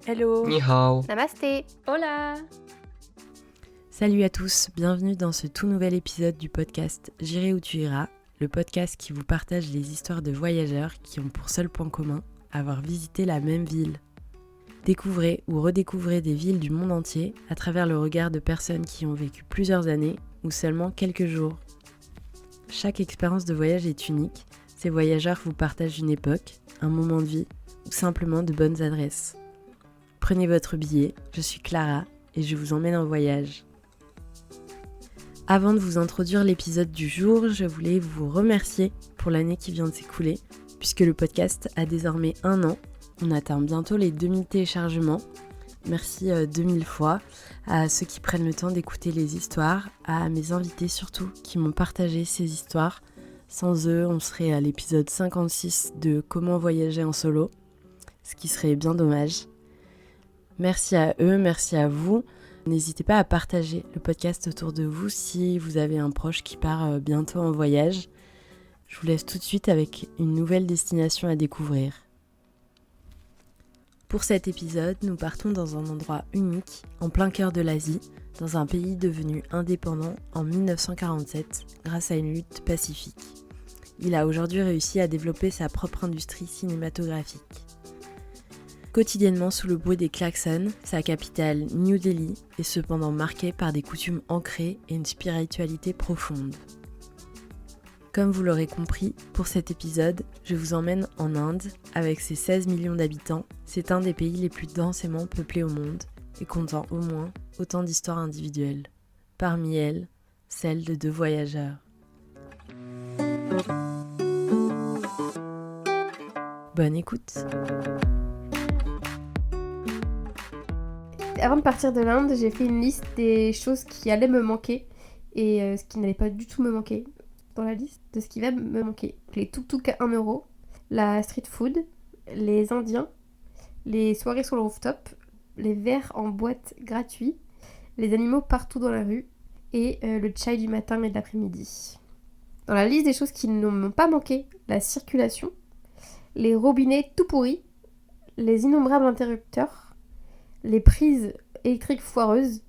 Hello. Ni hao. Namasté. Hola. Salut à tous, bienvenue dans ce tout nouvel épisode du podcast J'irai où tu iras, le podcast qui vous partage les histoires de voyageurs qui ont pour seul point commun avoir visité la même ville. Découvrez ou redécouvrez des villes du monde entier à travers le regard de personnes qui ont vécu plusieurs années ou seulement quelques jours. Chaque expérience de voyage est unique, ces voyageurs vous partagent une époque, un moment de vie ou simplement de bonnes adresses. Prenez votre billet, je suis Clara et je vous emmène en voyage. Avant de vous introduire l'épisode du jour, je voulais vous remercier pour l'année qui vient de s'écouler, puisque le podcast a désormais 1 an. On atteint bientôt les 2000 téléchargements. Merci 2000 fois à ceux qui prennent le temps d'écouter les histoires, à mes invités surtout qui m'ont partagé ces histoires. Sans eux, on serait à l'épisode 56 de Comment voyager en solo, ce qui serait bien dommage. Merci à eux, merci à vous. N'hésitez pas à partager le podcast autour de vous si vous avez un proche qui part bientôt en voyage. Je vous laisse tout de suite avec une nouvelle destination à découvrir. Pour cet épisode, nous partons dans un endroit unique, en plein cœur de l'Asie, dans un pays devenu indépendant en 1947 grâce à une lutte pacifique. Il a aujourd'hui réussi à développer sa propre industrie cinématographique. Quotidiennement sous le bruit des klaxons, sa capitale, New Delhi, est cependant marquée par des coutumes ancrées et une spiritualité profonde. Comme vous l'aurez compris, pour cet épisode, je vous emmène en Inde. Avec ses 16 millions d'habitants, c'est un des pays les plus densément peuplés au monde et comptant au moins autant d'histoires individuelles. Parmi elles, celle de 2 voyageurs. Bonne écoute. Avant de partir de l'Inde, j'ai fait une liste des choses qui allaient me manquer et ce qui n'allait pas du tout me manquer dans la liste de ce qui va me manquer. Les tuk-tuk à 1 euro, la street food, les Indiens, les soirées sur le rooftop, les verres en boîte gratuits, les animaux partout dans la rue et le chai du matin et de l'après-midi. Dans la liste des choses qui ne m'ont pas manqué, la circulation, les robinets tout pourris, les innombrables interrupteurs, les prises électriques foireuses,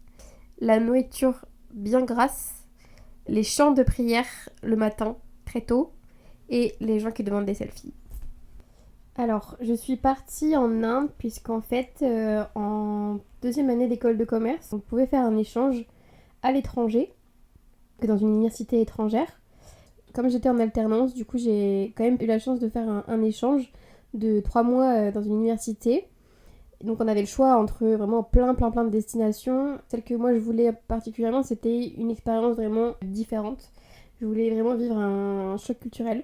la nourriture bien grasse, les chants de prière le matin très tôt et les gens qui demandent des selfies. Alors, je suis partie en Inde puisqu'en fait, en 2e année d'école de commerce, on pouvait faire un échange à l'étranger, dans une université étrangère. Comme j'étais en alternance, du coup, j'ai quand même eu la chance de faire un échange de 3 mois dans une université. Donc on avait le choix entre vraiment plein de destinations. Celle que moi je voulais particulièrement, c'était une expérience vraiment différente. Je voulais vraiment vivre un choc culturel.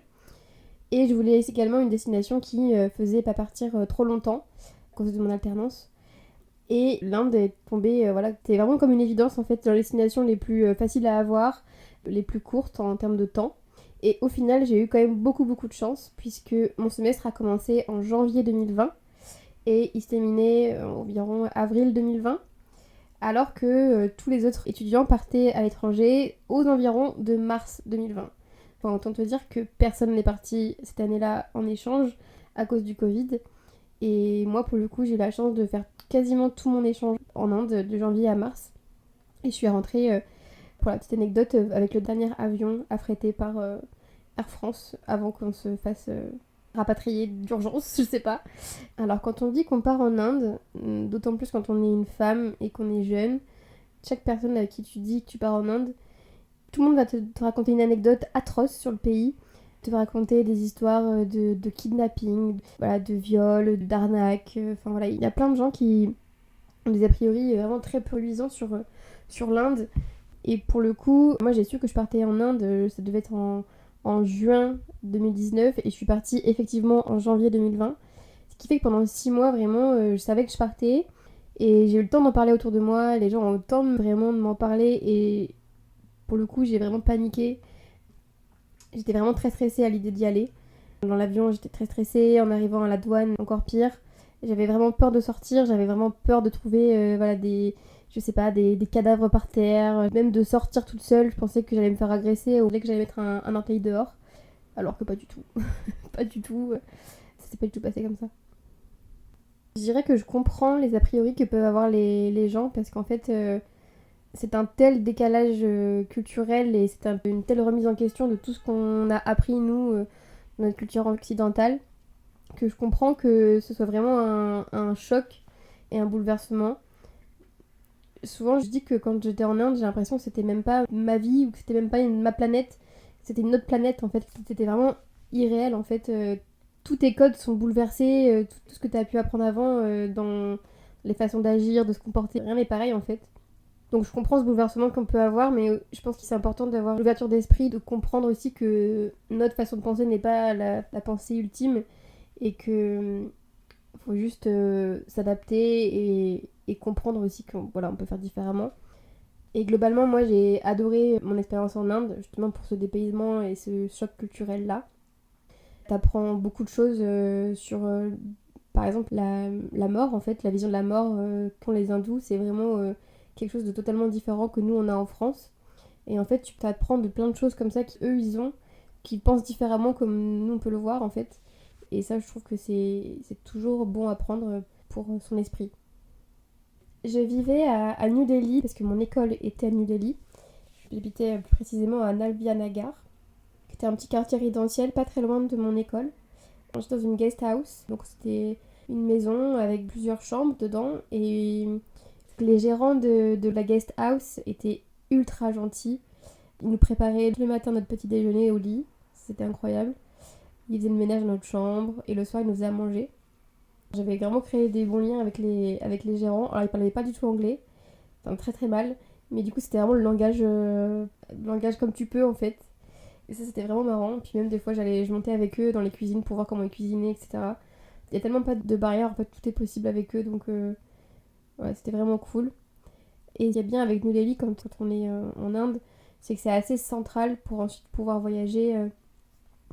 Et je voulais également une destination qui faisait pas partir trop longtemps à cause de mon alternance. Et l'Inde est tombée, c'était vraiment comme une évidence en fait, dans les destinations les plus faciles à avoir, les plus courtes en termes de temps. Et au final, j'ai eu quand même beaucoup de chance puisque mon semestre a commencé en janvier 2020. Et il se terminait environ avril 2020, alors que tous les autres étudiants partaient à l'étranger aux environs de mars 2020. Enfin, autant te dire que personne n'est parti cette année-là en échange à cause du Covid. Et moi, pour le coup, j'ai eu la chance de faire quasiment tout mon échange en Inde de janvier à mars. Et je suis rentrée, pour la petite anecdote, avec le dernier avion affrété par Air France avant qu'on se fasse rapatrier d'urgence, je sais pas. Alors quand on dit qu'on part en Inde, d'autant plus quand on est une femme et qu'on est jeune, chaque personne avec qui tu dis que tu pars en Inde, tout le monde va te raconter une anecdote atroce sur le pays, te raconter des histoires de kidnapping, de viol, d'arnaque, enfin voilà, il y a plein de gens qui ont des a priori vraiment très peu luisants sur l'Inde. Et pour le coup, moi j'ai su que je partais en Inde, ça devait être en juin 2019 et je suis partie effectivement en janvier 2020. Ce qui fait que pendant 6 mois, vraiment, je savais que je partais et j'ai eu le temps d'en parler autour de moi. Les gens ont eu le temps vraiment de m'en parler et pour le coup, j'ai vraiment paniqué. J'étais vraiment très stressée à l'idée d'y aller. Dans l'avion, j'étais très stressée. En arrivant à la douane, encore pire. J'avais vraiment peur de sortir. J'avais vraiment peur de trouver des cadavres par terre. Même de sortir toute seule, je pensais que j'allais me faire agresser ou que j'allais mettre un orteil dehors. Alors que pas du tout. Pas du tout. Ça s'est pas du tout passé comme ça. Je dirais que je comprends les a priori que peuvent avoir les gens parce qu'en fait, c'est un tel décalage culturel et c'est une telle remise en question de tout ce qu'on a appris, nous, dans notre culture occidentale, que je comprends que ce soit vraiment un choc et un bouleversement. Souvent, je dis que quand j'étais en Inde, j'ai l'impression que c'était même pas ma vie ou que c'était même pas ma planète, c'était une autre planète en fait. C'était vraiment irréel en fait. Tous tes codes sont bouleversés, tout ce que tu as pu apprendre avant dans les façons d'agir, de se comporter, rien n'est pareil en fait. Donc je comprends ce bouleversement qu'on peut avoir, mais je pense qu'il c'est important d'avoir l'ouverture d'esprit, de comprendre aussi que notre façon de penser n'est pas la pensée ultime et que faut juste s'adapter et comprendre aussi qu'on voilà, on peut faire différemment. Et globalement, moi j'ai adoré mon expérience en Inde, justement pour ce dépaysement et ce choc culturel-là. T'apprends beaucoup de choses sur, par exemple, la mort, en fait, la vision de la mort qu'ont les hindous, c'est vraiment quelque chose de totalement différent que nous on a en France. Et en fait, tu t'apprends de plein de choses comme ça qu'eux ils ont, qui pensent différemment comme nous on peut le voir en fait. Et ça, je trouve que c'est toujours bon à prendre pour son esprit. Je vivais à New Delhi parce que mon école était à New Delhi. J'habitais plus précisément à Nalvianagar, qui était un petit quartier résidentiel pas très loin de mon école. J'étais dans une guest house, donc c'était une maison avec plusieurs chambres dedans. Et les gérants de la guest house étaient ultra gentils. Ils nous préparaient tous les matins notre petit déjeuner au lit. C'était incroyable. Ils faisaient le ménage dans notre chambre et le soir ils nous faisaient à manger. J'avais vraiment créé des bons liens avec les gérants. Alors ils parlaient pas du tout anglais, enfin très très mal. Mais du coup c'était vraiment le langage comme tu peux en fait. Et ça c'était vraiment marrant. Puis même des fois je montais avec eux dans les cuisines pour voir comment ils cuisinaient, etc. Il y a tellement pas de barrières, en fait tout est possible avec eux donc ouais, c'était vraiment cool. Et il y a bien avec New Delhi quand on est en Inde, c'est que c'est assez central pour ensuite pouvoir voyager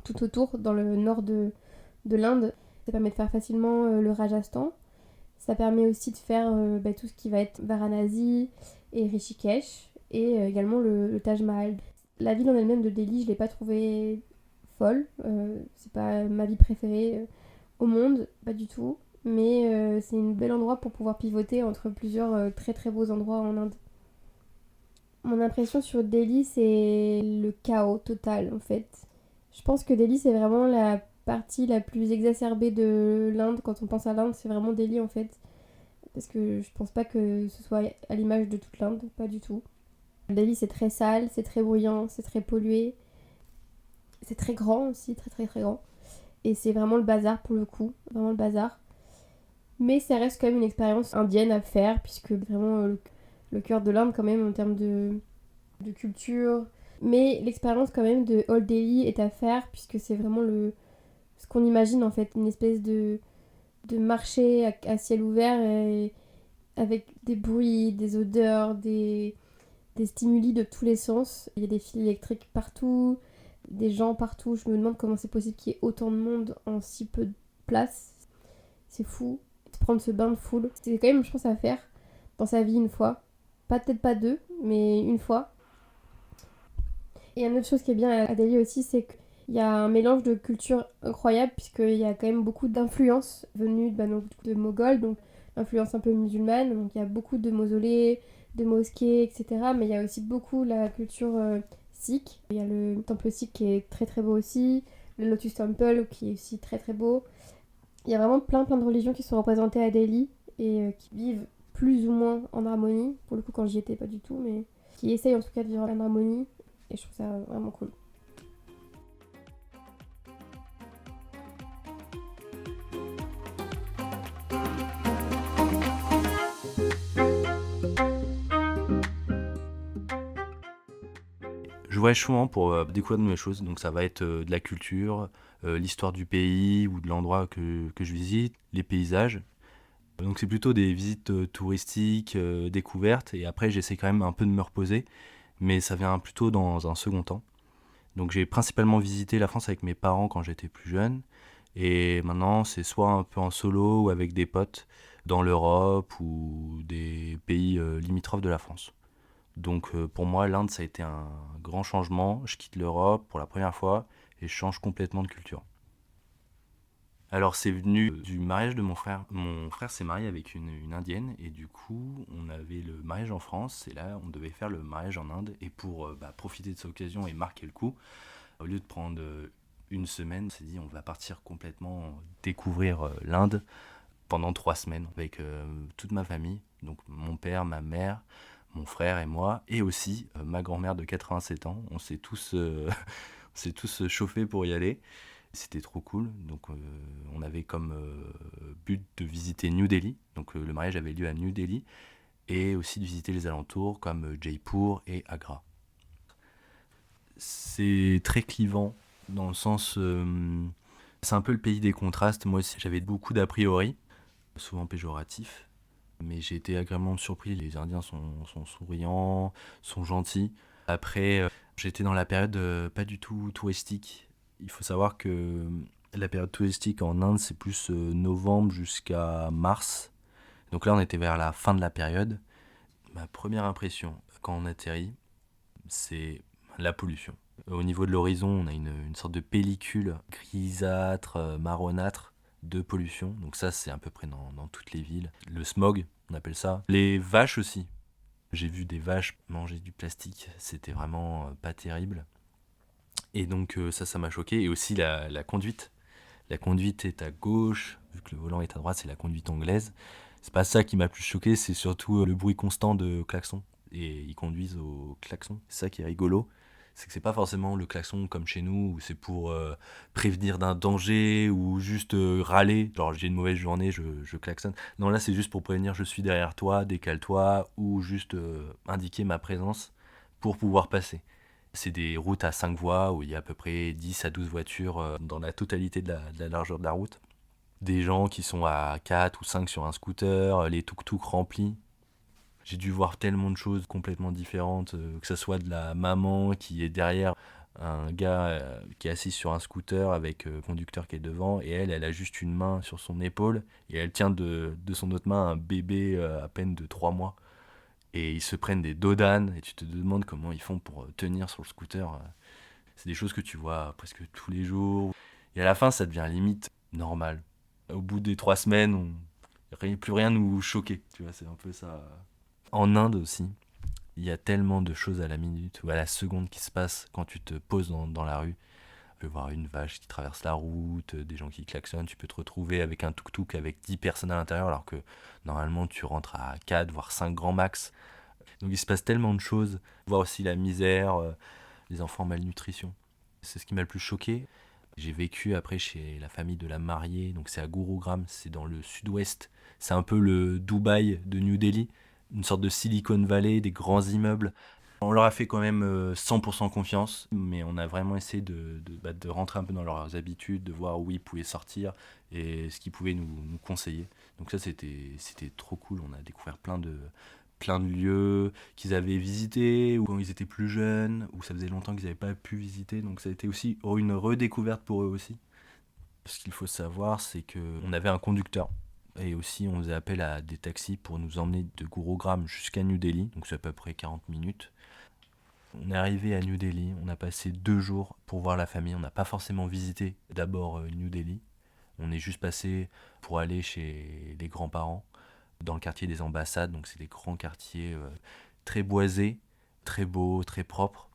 tout autour dans le nord de l'Inde. Ça permet de faire facilement le Rajasthan. Ça permet aussi de faire tout ce qui va être Varanasi et Rishikesh et également le Taj Mahal. La ville en elle-même de Delhi, je l'ai pas trouvée folle. C'est pas ma ville préférée au monde, pas du tout. Mais c'est un bel endroit pour pouvoir pivoter entre plusieurs très très beaux endroits en Inde. Mon impression sur Delhi, c'est le chaos total en fait. Je pense que Delhi, c'est vraiment la partie la plus exacerbée de l'Inde. Quand on pense à l'Inde, c'est vraiment Delhi en fait. Parce que je pense pas que ce soit à l'image de toute l'Inde, pas du tout. Delhi, c'est très sale, c'est très bruyant, c'est très pollué. C'est très grand aussi, très très très grand. Et c'est vraiment le bazar pour le coup, vraiment le bazar. Mais ça reste quand même une expérience indienne à faire, puisque vraiment le cœur de l'Inde quand même en termes de culture. Mais l'expérience quand même de Old Delhi est à faire, puisque c'est vraiment ce qu'on imagine en fait, une espèce de marché à ciel ouvert et avec des bruits, des odeurs, des stimuli de tous les sens. Il y a des fils électriques partout, des gens partout. Je me demande comment c'est possible qu'il y ait autant de monde en si peu de place. C'est fou. De prendre ce bain de foule. C'est quand même, je pense, à faire dans sa vie une fois. Peut-être pas deux, mais une fois. Et une autre chose qui est bien à Delhi aussi, c'est qu'il y a un mélange de cultures incroyable, puisqu'il y a quand même beaucoup d'influences venues donc, de Moghols, donc influence un peu musulmane. Donc il y a beaucoup de mausolées, de mosquées, etc. Mais il y a aussi beaucoup la culture sikh. Il y a le temple sikh qui est très très beau aussi, le Lotus Temple qui est aussi très très beau. Il y a vraiment plein de religions qui sont représentées à Delhi et qui vivent plus ou moins en harmonie. Pour le coup, quand j'y étais, pas du tout, mais qui essayent en tout cas de vivre en harmonie. Et je trouve ça vraiment cool. Je voyage souvent pour découvrir de nouvelles choses, donc ça va être de la culture, l'histoire du pays ou de l'endroit que je visite, les paysages. Donc c'est plutôt des visites touristiques, découvertes, et après j'essaie quand même un peu de me reposer, mais ça vient plutôt dans un second temps. Donc j'ai principalement visité la France avec mes parents quand j'étais plus jeune, et maintenant c'est soit un peu en solo ou avec des potes dans l'Europe ou des pays limitrophes de la France. Donc pour moi, l'Inde, ça a été un grand changement. Je quitte l'Europe pour la première fois et je change complètement de culture. Alors c'est venu du mariage de mon frère. Mon frère s'est marié avec une indienne et du coup on avait le mariage en France et là on devait faire le mariage en Inde et pour profiter de cette occasion et marquer le coup, au lieu de prendre une semaine, on s'est dit on va partir complètement découvrir l'Inde pendant 3 semaines avec toute ma famille, donc mon père, ma mère, mon frère et moi et aussi ma grand-mère de 87 ans. On s'est tous chauffés pour y aller. C'était trop cool. Donc, on avait comme but de visiter New Delhi. Donc, le mariage avait lieu à New Delhi. Et aussi de visiter les alentours comme Jaipur et Agra. C'est très clivant dans le sens. C'est un peu le pays des contrastes. Moi aussi, j'avais beaucoup d'a priori, souvent péjoratifs. Mais j'ai été agréablement surpris. Les Indiens sont souriants, sont gentils. Après, j'étais dans la période pas du tout touristique. Il faut savoir que la période touristique en Inde, c'est plus novembre jusqu'à mars. Donc là, on était vers la fin de la période. Ma première impression, quand on atterrit, c'est la pollution. Au niveau de l'horizon, on a une sorte de pellicule grisâtre, marronâtre de pollution. Donc ça, c'est à peu près dans toutes les villes. Le smog, on appelle ça. Les vaches aussi. J'ai vu des vaches manger du plastique. C'était vraiment pas terrible. Et donc ça m'a choqué. Et aussi la conduite. La conduite est à gauche, vu que le volant est à droite, c'est la conduite anglaise. C'est pas ça qui m'a plus choqué, c'est surtout le bruit constant de klaxon. Et ils conduisent au klaxon. C'est ça qui est rigolo. C'est que c'est pas forcément le klaxon comme chez nous, où c'est pour prévenir d'un danger ou juste râler. Genre j'ai une mauvaise journée, je klaxonne. Non, là c'est juste pour prévenir je suis derrière toi, décale-toi, ou juste indiquer ma présence pour pouvoir passer. C'est des routes à 5 voies où il y a à peu près 10 à 12 voitures dans la totalité de la largeur de la route. Des gens qui sont à 4 ou 5 sur un scooter, les tuk-tuk remplis. J'ai dû voir tellement de choses complètement différentes, que ce soit de la maman qui est derrière un gars qui est assis sur un scooter avec le conducteur qui est devant, et elle a juste une main sur son épaule, et elle tient de son autre main un bébé à peine de 3 mois. Et ils se prennent des dos d'âne, et tu te demandes comment ils font pour tenir sur le scooter. C'est des choses que tu vois presque tous les jours. Et à la fin, ça devient limite normal. Au bout des 3 semaines, plus rien nous choquait. Tu vois, c'est un peu ça. En Inde aussi, il y a tellement de choses à la minute ou à la seconde qui se passent quand tu te poses dans la rue. Tu peux voir une vache qui traverse la route, des gens qui klaxonnent, tu peux te retrouver avec un tuk-tuk avec 10 personnes à l'intérieur alors que normalement tu rentres à 4 voire 5 grands max. Donc il se passe tellement de choses. Voir aussi la misère, les enfants en malnutrition. C'est ce qui m'a le plus choqué. J'ai vécu après chez la famille de la mariée, donc c'est à Gurugram, c'est dans le sud-ouest. C'est un peu le Dubaï de New Delhi, une sorte de Silicon Valley, des grands immeubles. On leur a fait quand même 100% confiance, mais on a vraiment essayé de rentrer un peu dans leurs habitudes, de voir où ils pouvaient sortir et ce qu'ils pouvaient nous conseiller. Donc ça, c'était trop cool. On a découvert plein de lieux qu'ils avaient visités ou quand ils étaient plus jeunes, ou ça faisait longtemps qu'ils n'avaient pas pu visiter. Donc ça a été aussi une redécouverte pour eux aussi. Ce qu'il faut savoir, c'est qu'on avait un conducteur. Et aussi, on faisait appel à des taxis pour nous emmener de Gurugram jusqu'à New Delhi. Donc c'est à peu près 40 minutes. On est arrivé à New Delhi, on a passé 2 jours pour voir la famille. On n'a pas forcément visité d'abord New Delhi. On est juste passé pour aller chez les grands-parents dans le quartier des ambassades. Donc c'est des grands quartiers très boisés, très beaux, très propres.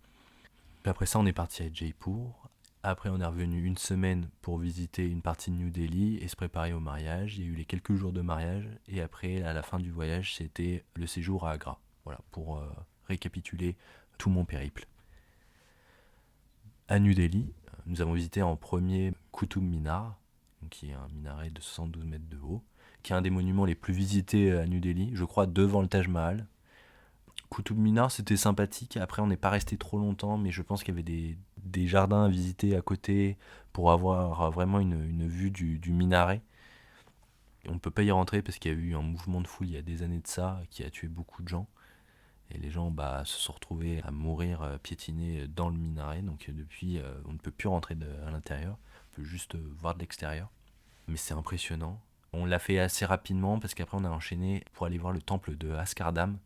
Puis après ça, on est parti à Jaipur. Après, on est revenu une semaine pour visiter une partie de New Delhi et se préparer au mariage. Il y a eu les quelques jours de mariage. Et après, à la fin du voyage, c'était le séjour à Agra. Voilà, pour récapituler tout mon périple. À New Delhi, nous avons visité en premier Qutub Minar, qui est un minaret de 72 mètres de haut, qui est un des monuments les plus visités à New Delhi, je crois devant le Taj Mahal. Qutub Minar, c'était sympathique. Après, on n'est pas resté trop longtemps, mais je pense qu'il y avait des jardins à visiter à côté pour avoir vraiment une vue du minaret. Et on ne peut pas y rentrer parce qu'il y a eu un mouvement de foule il y a des années de ça qui a tué beaucoup de gens. Et les gens se sont retrouvés à mourir piétinés dans le minaret. Donc depuis, on ne peut plus rentrer à l'intérieur. On peut juste voir de l'extérieur. Mais c'est impressionnant. On l'a fait assez rapidement parce qu'après on a enchaîné pour aller voir le temple de Askardam,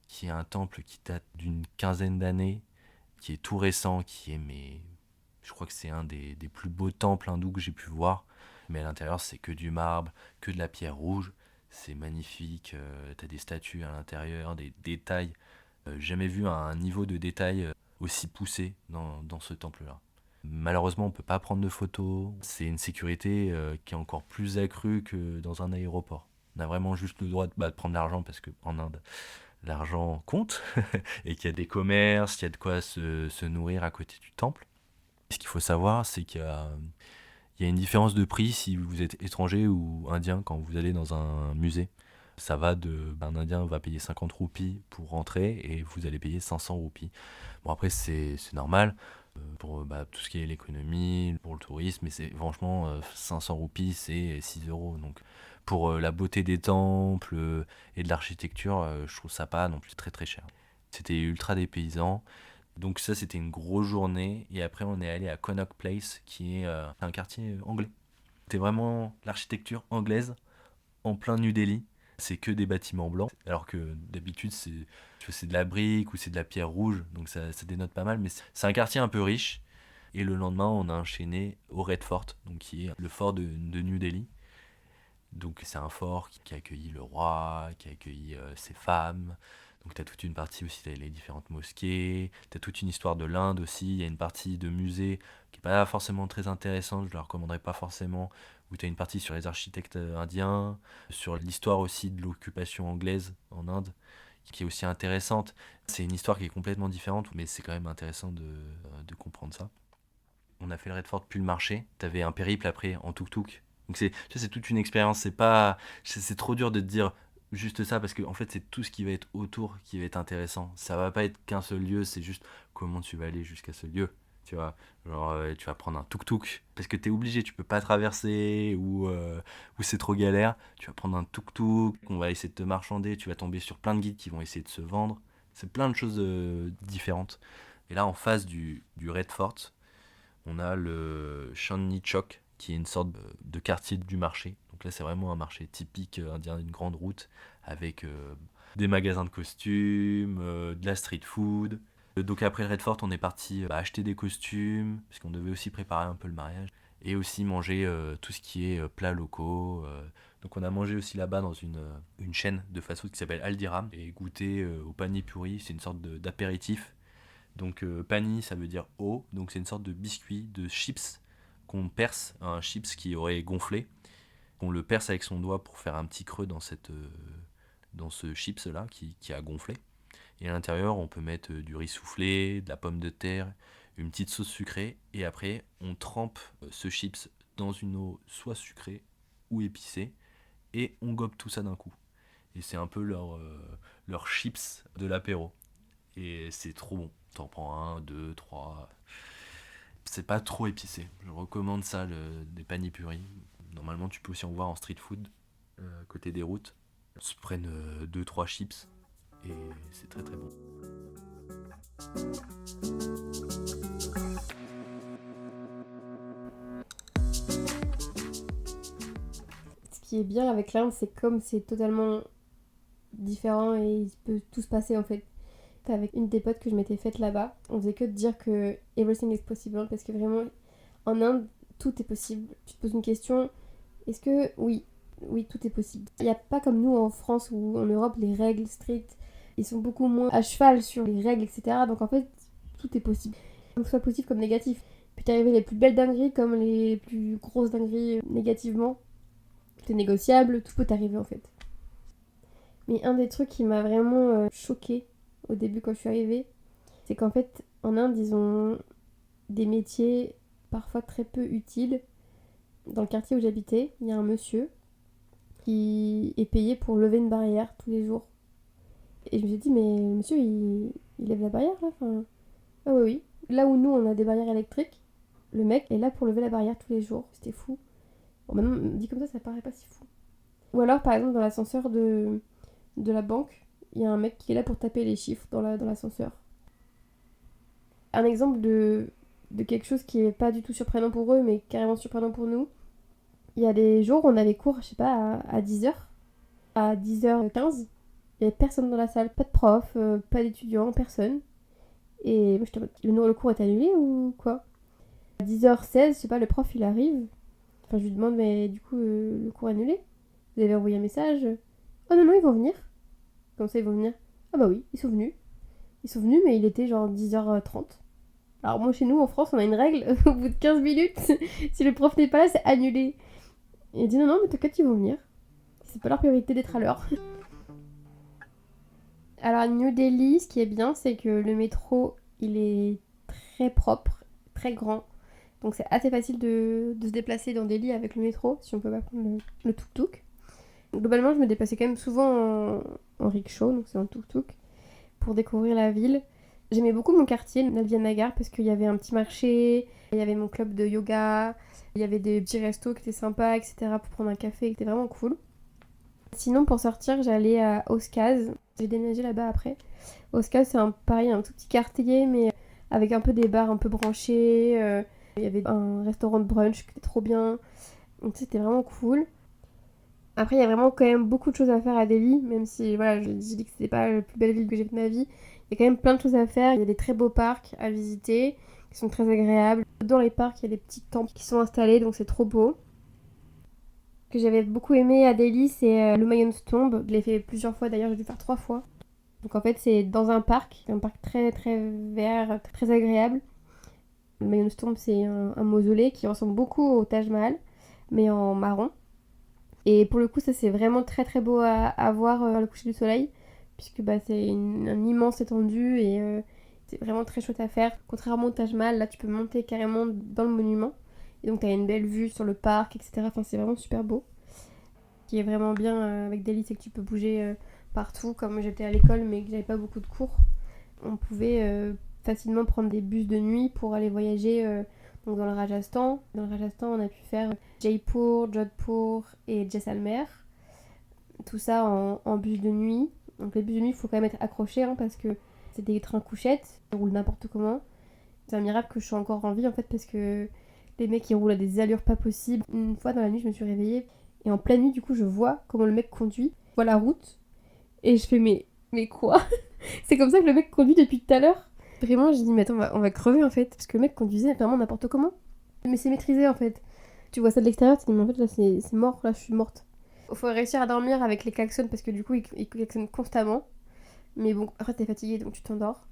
qui est un temple qui date d'une quinzaine d'années, qui est tout récent, je crois que c'est un des plus beaux temples hindous que j'ai pu voir. mais à l'intérieur c'est que du marbre, que de la pierre rouge. C'est magnifique, t'as des statues à l'intérieur, des détails. Jamais vu un niveau de détail aussi poussé dans ce temple-là. Malheureusement, on peut pas prendre de photos. C'est une sécurité qui est encore plus accrue que dans un aéroport. On a vraiment juste le droit de prendre l'argent parce qu'en Inde, l'argent compte et qu'il y a des commerces, il y a de quoi se nourrir à côté du temple. Ce qu'il faut savoir, c'est qu'il y a une différence de prix si vous êtes étranger ou indien quand vous allez dans un musée. Ça va un Indien va payer 50 roupies pour rentrer et vous allez payer 500 roupies. Bon, après, c'est normal pour tout ce qui est l'économie, pour le tourisme, mais c'est franchement 500 roupies, c'est 6 euros. Donc, pour la beauté des temples et de l'architecture, je trouve ça pas non plus très très cher. C'était ultra dépaysant. Donc ça, c'était une grosse journée. Et après, on est allé à Connaught Place, qui est un quartier anglais. C'était vraiment l'architecture anglaise en plein New Delhi. C'est que des bâtiments blancs, alors que d'habitude, c'est de la brique ou c'est de la pierre rouge. Donc ça dénote pas mal. Mais c'est un quartier un peu riche. Et le lendemain, on a enchaîné au Red Fort, donc qui est le fort de New Delhi. Donc c'est un fort qui a accueilli le roi, qui a accueilli ses femmes. Donc tu as toute une partie aussi, les différentes mosquées, tu as toute une histoire de l'Inde aussi, il y a une partie de musée qui n'est pas forcément très intéressante, je ne la recommanderais pas forcément, où tu as une partie sur les architectes indiens, sur l'histoire aussi de l'occupation anglaise en Inde, qui est aussi intéressante. C'est une histoire qui est complètement différente, mais c'est quand même intéressant de comprendre ça. On a fait le Red Fort puis le marché, tu avais un périple après en tuk-tuk. Donc c'est toute une expérience, c'est trop dur de te dire juste ça parce que en fait c'est tout ce qui va être autour qui va être intéressant. Ça va pas être qu'un seul lieu, c'est juste comment tu vas aller jusqu'à ce lieu. Tu vois, genre tu vas prendre un tuk-tuk parce que t'es obligé, tu peux pas traverser ou c'est trop galère. Tu vas prendre un tuk-tuk, on va essayer de te marchander, tu vas tomber sur plein de guides qui vont essayer de se vendre. C'est plein de choses différentes. Et là en face du Red Fort, on a le Chandni Chowk qui est une sorte de quartier du marché. Donc là, c'est vraiment un marché typique indien, une grande route avec des magasins de costumes, de la street food. Donc après le Red Fort, on est parti acheter des costumes, parce qu'on devait aussi préparer un peu le mariage, et aussi manger tout ce qui est plats locaux. Donc on a mangé aussi là-bas dans une chaîne de fast-food qui s'appelle Aldiram, et goûté au pani puri, c'est une sorte d'apéritif. Donc pani, ça veut dire eau, donc c'est une sorte de biscuit, de chips qu'on perce, un chips qui aurait gonflé. On le perce avec son doigt pour faire un petit creux dans ce chips là qui a gonflé. Et à l'intérieur, on peut mettre du riz soufflé, de la pomme de terre, une petite sauce sucrée. Et après, on trempe ce chips dans une eau soit sucrée ou épicée. Et on gobe tout ça d'un coup. Et c'est un peu leur chips de l'apéro. Et c'est trop bon. T'en prends 1, 2, 3. C'est pas trop épicé. Je recommande ça, des pani puri. Normalement, tu peux aussi en voir en street food, côté des routes. Ils se prennent 2-3 chips et c'est très très bon. Ce qui est bien avec l'Inde, c'est comme c'est totalement différent et il peut tout se passer en fait. Avec une des potes que je m'étais faite là-bas, on faisait que de dire que everything is possible parce que vraiment en Inde tout est possible. Tu te poses une question, est-ce que oui, tout est possible. Il n'y a pas comme nous en France ou en Europe les règles strictes, ils sont beaucoup moins à cheval sur les règles, etc. Donc en fait tout est possible. Donc soit positif comme négatif. Il peut t'arriver les plus belles dingueries comme les plus grosses dingueries négativement. Tout est négociable, tout peut t'arriver en fait. Mais un des trucs qui m'a vraiment choquée au début quand je suis arrivée, c'est qu'en fait en Inde ils ont des métiers parfois très peu utiles. Dans le quartier où j'habitais, il y a un monsieur qui est payé pour lever une barrière tous les jours. Et je me suis dit mais monsieur il lève la barrière là enfin... Ah oui. Là où nous on a des barrières électriques, le mec est là pour lever la barrière tous les jours. C'était fou. Bon maintenant dit comme ça paraît pas si fou. Ou alors par exemple dans l'ascenseur de la banque, il y a un mec qui est là pour taper les chiffres dans l'ascenseur. Un exemple de quelque chose qui est pas du tout surprenant pour eux, mais carrément surprenant pour nous. Il y a des jours où on avait cours, je sais pas, à 10h. À 10h15, il y avait personne dans la salle. Pas de prof, pas d'étudiants, personne. Et moi, j'étais en mode, le cours est annulé ou quoi? À 10h16, je sais pas, le prof il arrive. Enfin, je lui demande, mais du coup, le cours annulé? Vous avez envoyé un message? Oh non, non, ils vont venir. Comme ça, ils vont venir. Ah bah oui, ils sont venus. Ils sont venus, mais il était genre 10h30. Alors moi, chez nous, en France, on a une règle. Au bout de 15 minutes, si le prof n'est pas là, c'est annulé. Et il dit non, non, mais t'inquiète, ils vont venir. C'est pas leur priorité d'être à l'heure. Alors à New Delhi, ce qui est bien, c'est que le métro, il est très propre, très grand. Donc c'est assez facile de se déplacer dans Delhi avec le métro, si on peut pas prendre le tuk-tuk. Globalement, je me déplaçais quand même souvent en rickshaw, donc c'est en tuk-tuk, pour découvrir la ville. J'aimais beaucoup mon quartier, Nalvian Nagar, parce qu'il y avait un petit marché, il y avait mon club de yoga, il y avait des petits restos qui étaient sympas, etc. pour prendre un café, qui était vraiment cool. Sinon, pour sortir, j'allais à Oskaz. J'ai déménagé là-bas après. Oskaz, c'est pareil, un tout petit quartier, mais avec un peu des bars un peu branchés. Il y avait un restaurant de brunch qui était trop bien. Donc c'était vraiment cool. Après, il y a vraiment quand même beaucoup de choses à faire à Delhi, même si voilà, j'ai dit que c'était pas la plus belle ville que j'ai faite de ma vie. Il y a quand même plein de choses à faire. Il y a des très beaux parcs à visiter qui sont très agréables. Dans les parcs, il y a des petits temples qui sont installés, donc c'est trop beau. Ce que j'avais beaucoup aimé à Delhi, c'est le Mayon's Tomb. Je l'ai fait plusieurs fois, d'ailleurs, j'ai dû faire 3 fois. Donc en fait, c'est dans un parc très très vert, très agréable. Le Mayon's Tomb, c'est un mausolée qui ressemble beaucoup au Taj Mahal, mais en marron. Et pour le coup, ça c'est vraiment très très beau à voir le coucher du soleil, puisque bah, c'est une immense étendue et c'est vraiment très chouette à faire. Contrairement au Taj Mahal, là tu peux monter carrément dans le monument. Et donc tu as une belle vue sur le parc, etc. Enfin, c'est vraiment super beau. Ce qui est vraiment bien avec Delhi, c'est que tu peux bouger partout. Comme j'étais à l'école mais que j'avais pas beaucoup de cours, on pouvait facilement prendre des bus de nuit pour aller voyager donc dans le Rajasthan. Dans le Rajasthan, on a pu faire Jaipur, Jodhpur et Jaisalmer. Tout ça en bus de nuit. Donc les bus de nuit, il faut quand même être accroché hein, parce que c'est des trains couchettes, ils roulent n'importe comment. C'est un miracle que je suis encore en vie en fait parce que les mecs ils roulent à des allures pas possibles. Une fois dans la nuit, je me suis réveillée et en pleine nuit, du coup, je vois comment le mec conduit. Je vois la route et je fais mais quoi? C'est comme ça que le mec conduit depuis tout à l'heure? Vraiment, j'ai dit, mais attends, on va crever en fait. Parce que le mec conduisait vraiment n'importe comment. Mais c'est maîtrisé en fait. Tu vois ça de l'extérieur, tu te dis, mais en fait, là, c'est mort, là, je suis morte. Faut réussir à dormir avec les klaxons parce que du coup, ils klaxonnent constamment. Mais bon, après, t'es fatigué donc tu t'endors.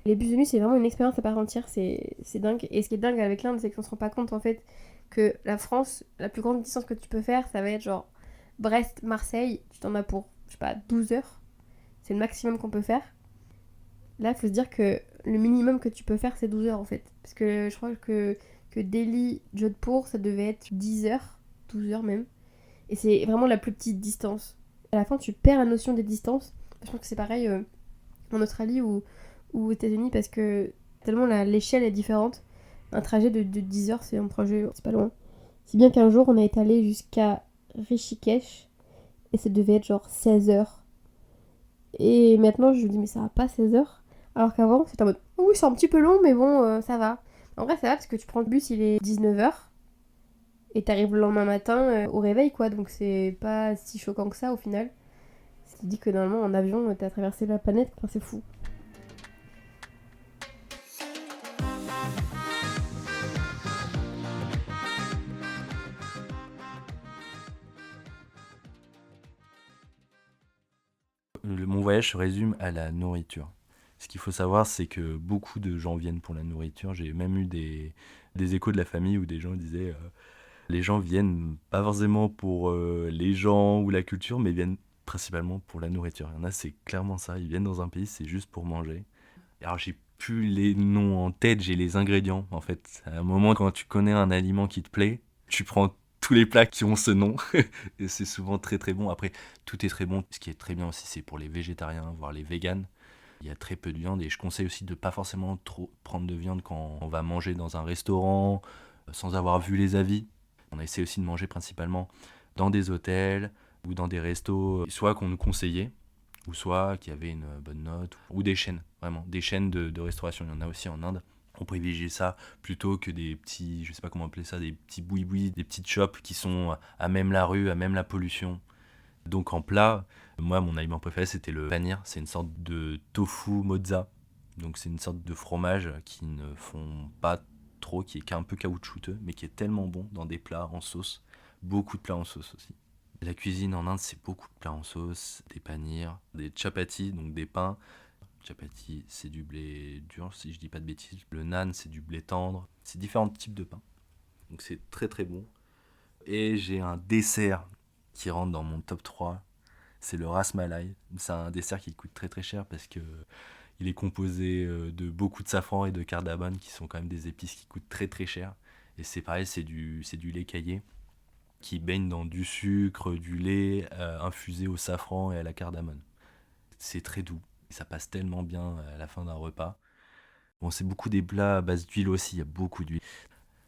Les bus de nuit, c'est vraiment une expérience à part entière, c'est dingue. Et ce qui est dingue avec l'Inde, c'est qu'on se rend pas compte en fait que la France, la plus grande distance que tu peux faire, ça va être genre Brest-Marseille. Tu t'en as pour, je sais pas, 12 heures. C'est le maximum qu'on peut faire. Là, il faut se dire que le minimum que tu peux faire, c'est 12 heures en fait. Parce que je crois que Delhi-Jodhpur, ça devait être 10 heures, 12 heures même. Et c'est vraiment la plus petite distance. À la fin, tu perds la notion des distances. Je pense que c'est pareil en Australie ou aux États-Unis parce que tellement l'échelle est différente. Un trajet de 10 heures, c'est un trajet, c'est pas loin. Si bien qu'un jour, on a été allé jusqu'à Rishikesh et ça devait être genre 16 heures. Et maintenant, je me dis, mais ça va pas 16 heures. Alors qu'avant, c'était en mode, oh oui, c'est un petit peu long, mais bon, ça va. En vrai, ça va parce que tu prends le bus, il est 19 heures et t'arrives le lendemain matin au réveil, quoi. Donc c'est pas si choquant que ça au final. Ce qui dit que normalement, en avion, t'as traversé la planète, enfin, c'est fou. Mon voyage se résume à la nourriture. Ce qu'il faut savoir, c'est que beaucoup de gens viennent pour la nourriture. J'ai même eu des échos de la famille où des gens disaient les gens viennent pas forcément pour les gens ou la culture, mais viennent principalement pour la nourriture. Il y en a, c'est clairement ça. Ils viennent dans un pays, c'est juste pour manger. Alors, j'ai plus les noms en tête, j'ai les ingrédients. En fait, à un moment, quand tu connais un aliment qui te plaît, tu prends tous les plats qui ont ce nom. Et c'est souvent très très bon. Après, tout est très bon. Ce qui est très bien aussi, c'est pour les végétariens, voire les véganes. Il y a très peu de viande et je conseille aussi de pas forcément trop prendre de viande quand on va manger dans un restaurant sans avoir vu les avis. On essaie aussi de manger principalement dans des hôtels ou dans des restos, soit qu'on nous conseillait, ou soit qu'il y avait une bonne note, ou des chaînes, vraiment, des chaînes de restauration. Il y en a aussi en Inde. On privilégie ça plutôt que des petits, je sais pas comment appeler ça, des petits boui-boui, des petites shops qui sont à même la rue, à même la pollution. Donc en plat, moi mon aliment préféré c'était le panir, c'est une sorte de tofu mozza. Donc c'est une sorte de fromage qui ne font pas trop, qui est un peu caoutchouteux, mais qui est tellement bon dans des plats en sauce. Beaucoup de plats en sauce aussi. La cuisine en Inde, c'est beaucoup de plats en sauce, des panirs, des chapatis, donc des pains. Chapati, c'est du blé dur, si je dis pas de bêtises. Le naan, c'est du blé tendre. C'est différents types de pains. Donc c'est très très bon. Et j'ai un dessert qui rentre dans mon top 3. C'est le ras malai. C'est un dessert qui coûte très très cher parce que il est composé de beaucoup de safran et de cardamome qui sont quand même des épices qui coûtent très très cher. Et c'est pareil, c'est du lait caillé qui baigne dans du sucre, du lait infusé au safran et à la cardamome. C'est très doux. Ça passe tellement bien à la fin d'un repas. Bon, c'est beaucoup des plats à base d'huile aussi, il y a beaucoup d'huile.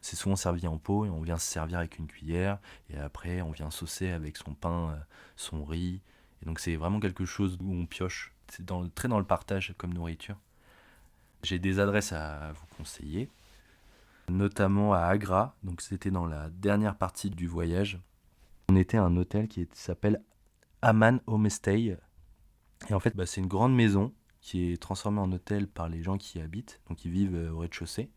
C'est souvent servi en pot et on vient se servir avec une cuillère. Et après, on vient saucer avec son pain, son riz. Et donc c'est vraiment quelque chose où on pioche. C'est très dans le partage comme nourriture. J'ai des adresses à vous conseiller, notamment à Agra. Donc c'était dans la dernière partie du voyage. On était à un hôtel qui s'appelle Aman Homestay. Et en fait, c'est une grande maison qui est transformée en hôtel par les gens qui y habitent, donc ils vivent au rez-de-chaussée.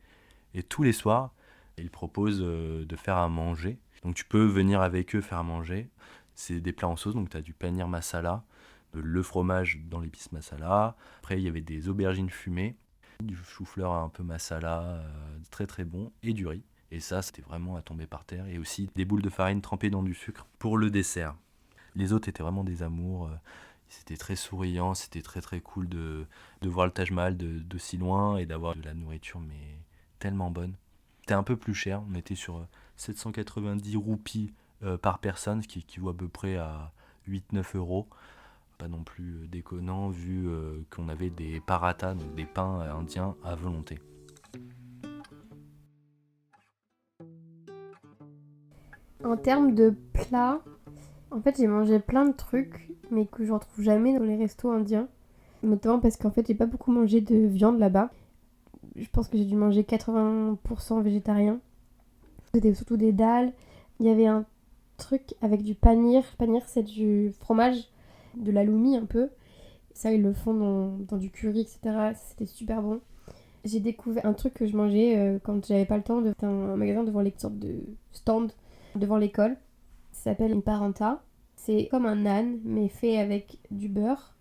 Et tous les soirs, ils proposent de faire à manger. Donc tu peux venir avec eux faire à manger. C'est des plats en sauce, donc tu as du paneer masala, le fromage dans l'épice masala. Après, il y avait des aubergines fumées, du chou-fleur un peu masala, très très bon, et du riz. Et ça, c'était vraiment à tomber par terre. Et aussi des boules de farine trempées dans du sucre pour le dessert. Les autres étaient vraiment des amours. C'était très souriant, c'était très très cool de voir le Taj Mahal de si loin et d'avoir de la nourriture mais tellement bonne. C'était un peu plus cher, on était sur 790 roupies par personne, ce qui équivaut à peu près à 8-9 euros. Pas non plus déconnant vu qu'on avait des parathas, donc des pains indiens à volonté. En termes de plats, en fait j'ai mangé plein de trucs, mais que je retrouve jamais dans les restos indiens. Notamment parce qu'en fait j'ai pas beaucoup mangé de viande là-bas. Je pense que j'ai dû manger 80% végétarien. C'était surtout des dalles. Il y avait un truc avec du paneer. Paneer, c'est du fromage, de l'aloumi un peu. Ça, ils le font dans du curry, etc. C'était super bon. J'ai découvert un truc que je mangeais quand j'avais pas le temps. C'était un magasin devant les sortes de stand devant l'école. Ça s'appelle une parenta. C'est comme un naan, mais fait avec du beurre.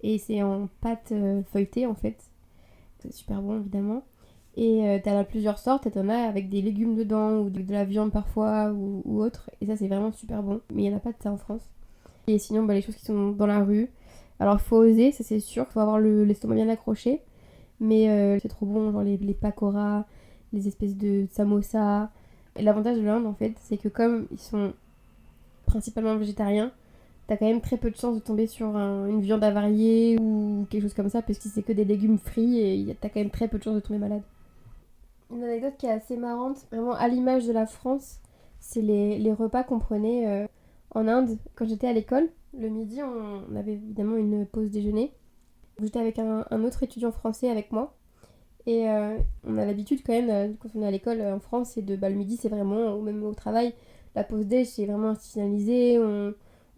Et c'est en pâte feuilletée, en fait. C'est super bon, évidemment. Et t'en as plusieurs sortes, et t'en as avec des légumes dedans, ou de la viande parfois, ou autre. Et ça, c'est vraiment super bon. Mais il n'y en a pas de ça en France. Et sinon, les choses qui sont dans la rue. Alors, il faut oser, ça c'est sûr. Il faut avoir l'estomac bien accroché. Mais c'est trop bon, genre les pakoras, les espèces de samosas. Et l'avantage de l'Inde, en fait, c'est que comme ils sont principalement végétariens, t'as quand même très peu de chances de tomber sur une viande avariée ou quelque chose comme ça, parce que c'est que des légumes frits et t'as quand même très peu de chances de tomber malade. Une anecdote qui est assez marrante, vraiment à l'image de la France, c'est les repas qu'on prenait en Inde quand j'étais à l'école. Le midi, on avait évidemment une pause déjeuner. J'étais avec un autre étudiant français avec moi. Et on a l'habitude quand même, quand on est à l'école en France, c'est le midi, c'est vraiment, ou même au travail, la pause déj, c'est vraiment institutionnalisé.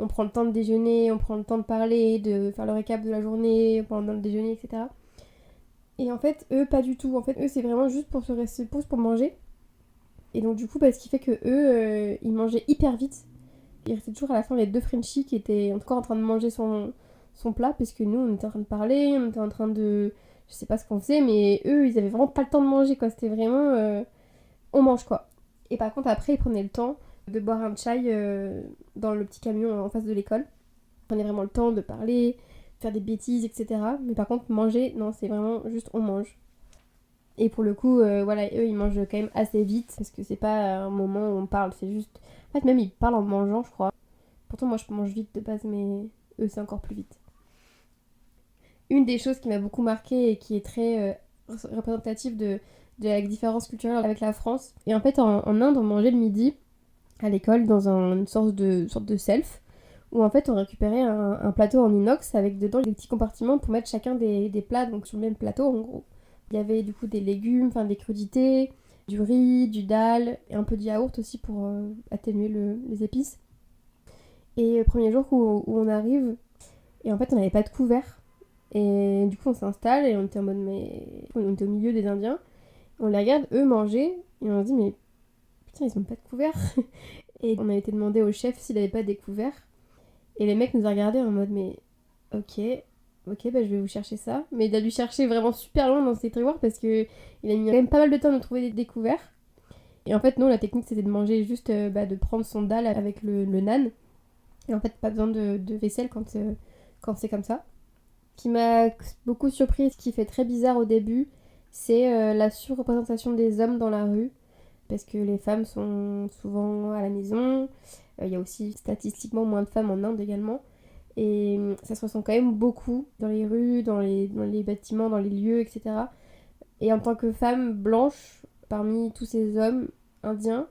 On prend le temps de déjeuner, on prend le temps de parler, de faire le récap de la journée pendant le déjeuner, etc. Et en fait, eux, pas du tout. En fait, eux, c'est vraiment juste pour se rester pause pour manger. Et donc, du coup, ce qui fait que eux, ils mangeaient hyper vite. Il restait toujours à la fin les deux Frenchies qui étaient encore en train de manger son plat, parce que nous, on était en train de parler, on était en train de... Je sais pas ce qu'on faisait, mais eux, ils avaient vraiment pas le temps de manger, quoi. C'était vraiment... on mange, quoi. Et par contre, après, ils prenaient le temps de boire un chai dans le petit camion en face de l'école. Ils prenaient vraiment le temps de parler, faire des bêtises, etc. Mais par contre, manger, non, c'est vraiment juste on mange. Et pour le coup, eux, ils mangent quand même assez vite, parce que c'est pas un moment où on parle, c'est juste... En fait, même ils parlent en mangeant, je crois. Pourtant, moi, je mange vite de base, mais eux, c'est encore plus vite. Une des choses qui m'a beaucoup marquée et qui est très représentative de la différence culturelle avec la France. Et en fait, en Inde, on mangeait le midi à l'école dans une sorte de self, où en fait on récupérait un plateau en inox avec dedans des petits compartiments pour mettre chacun des plats, donc sur le même plateau en gros. Il y avait du coup des légumes, enfin des crudités, du riz, du dal, et un peu de yaourt aussi pour atténuer les épices. Et le premier jour où on arrive, et en fait on n'avait pas de couvert. Et du coup on s'installe et on était en mode on était au milieu des Indiens. On les regarde eux manger Et on a dit, mais putain, ils ont pas de couvert. Et on a été demander au chef s'il avait pas des couverts. Et les mecs nous ont regardé en mode, mais ok, ok, bah je vais vous chercher ça. Mais il a dû chercher vraiment super loin dans ses tiroirs parce que il a mis quand même pas mal de temps à nous trouver des couverts. Et en fait, non, la technique c'était de manger juste, de prendre son dalle avec le nan. Et en fait, pas besoin de vaisselle quand c'est comme ça. Ce qui m'a beaucoup surpris, ce qui fait très bizarre au début, c'est la surreprésentation des hommes dans la rue. Parce que les femmes sont souvent à la maison. Il y a aussi statistiquement moins de femmes en Inde également. Et ça se ressent quand même beaucoup dans les rues, dans les bâtiments, dans les lieux, etc. Et en tant que femme blanche, parmi tous ces hommes indiens,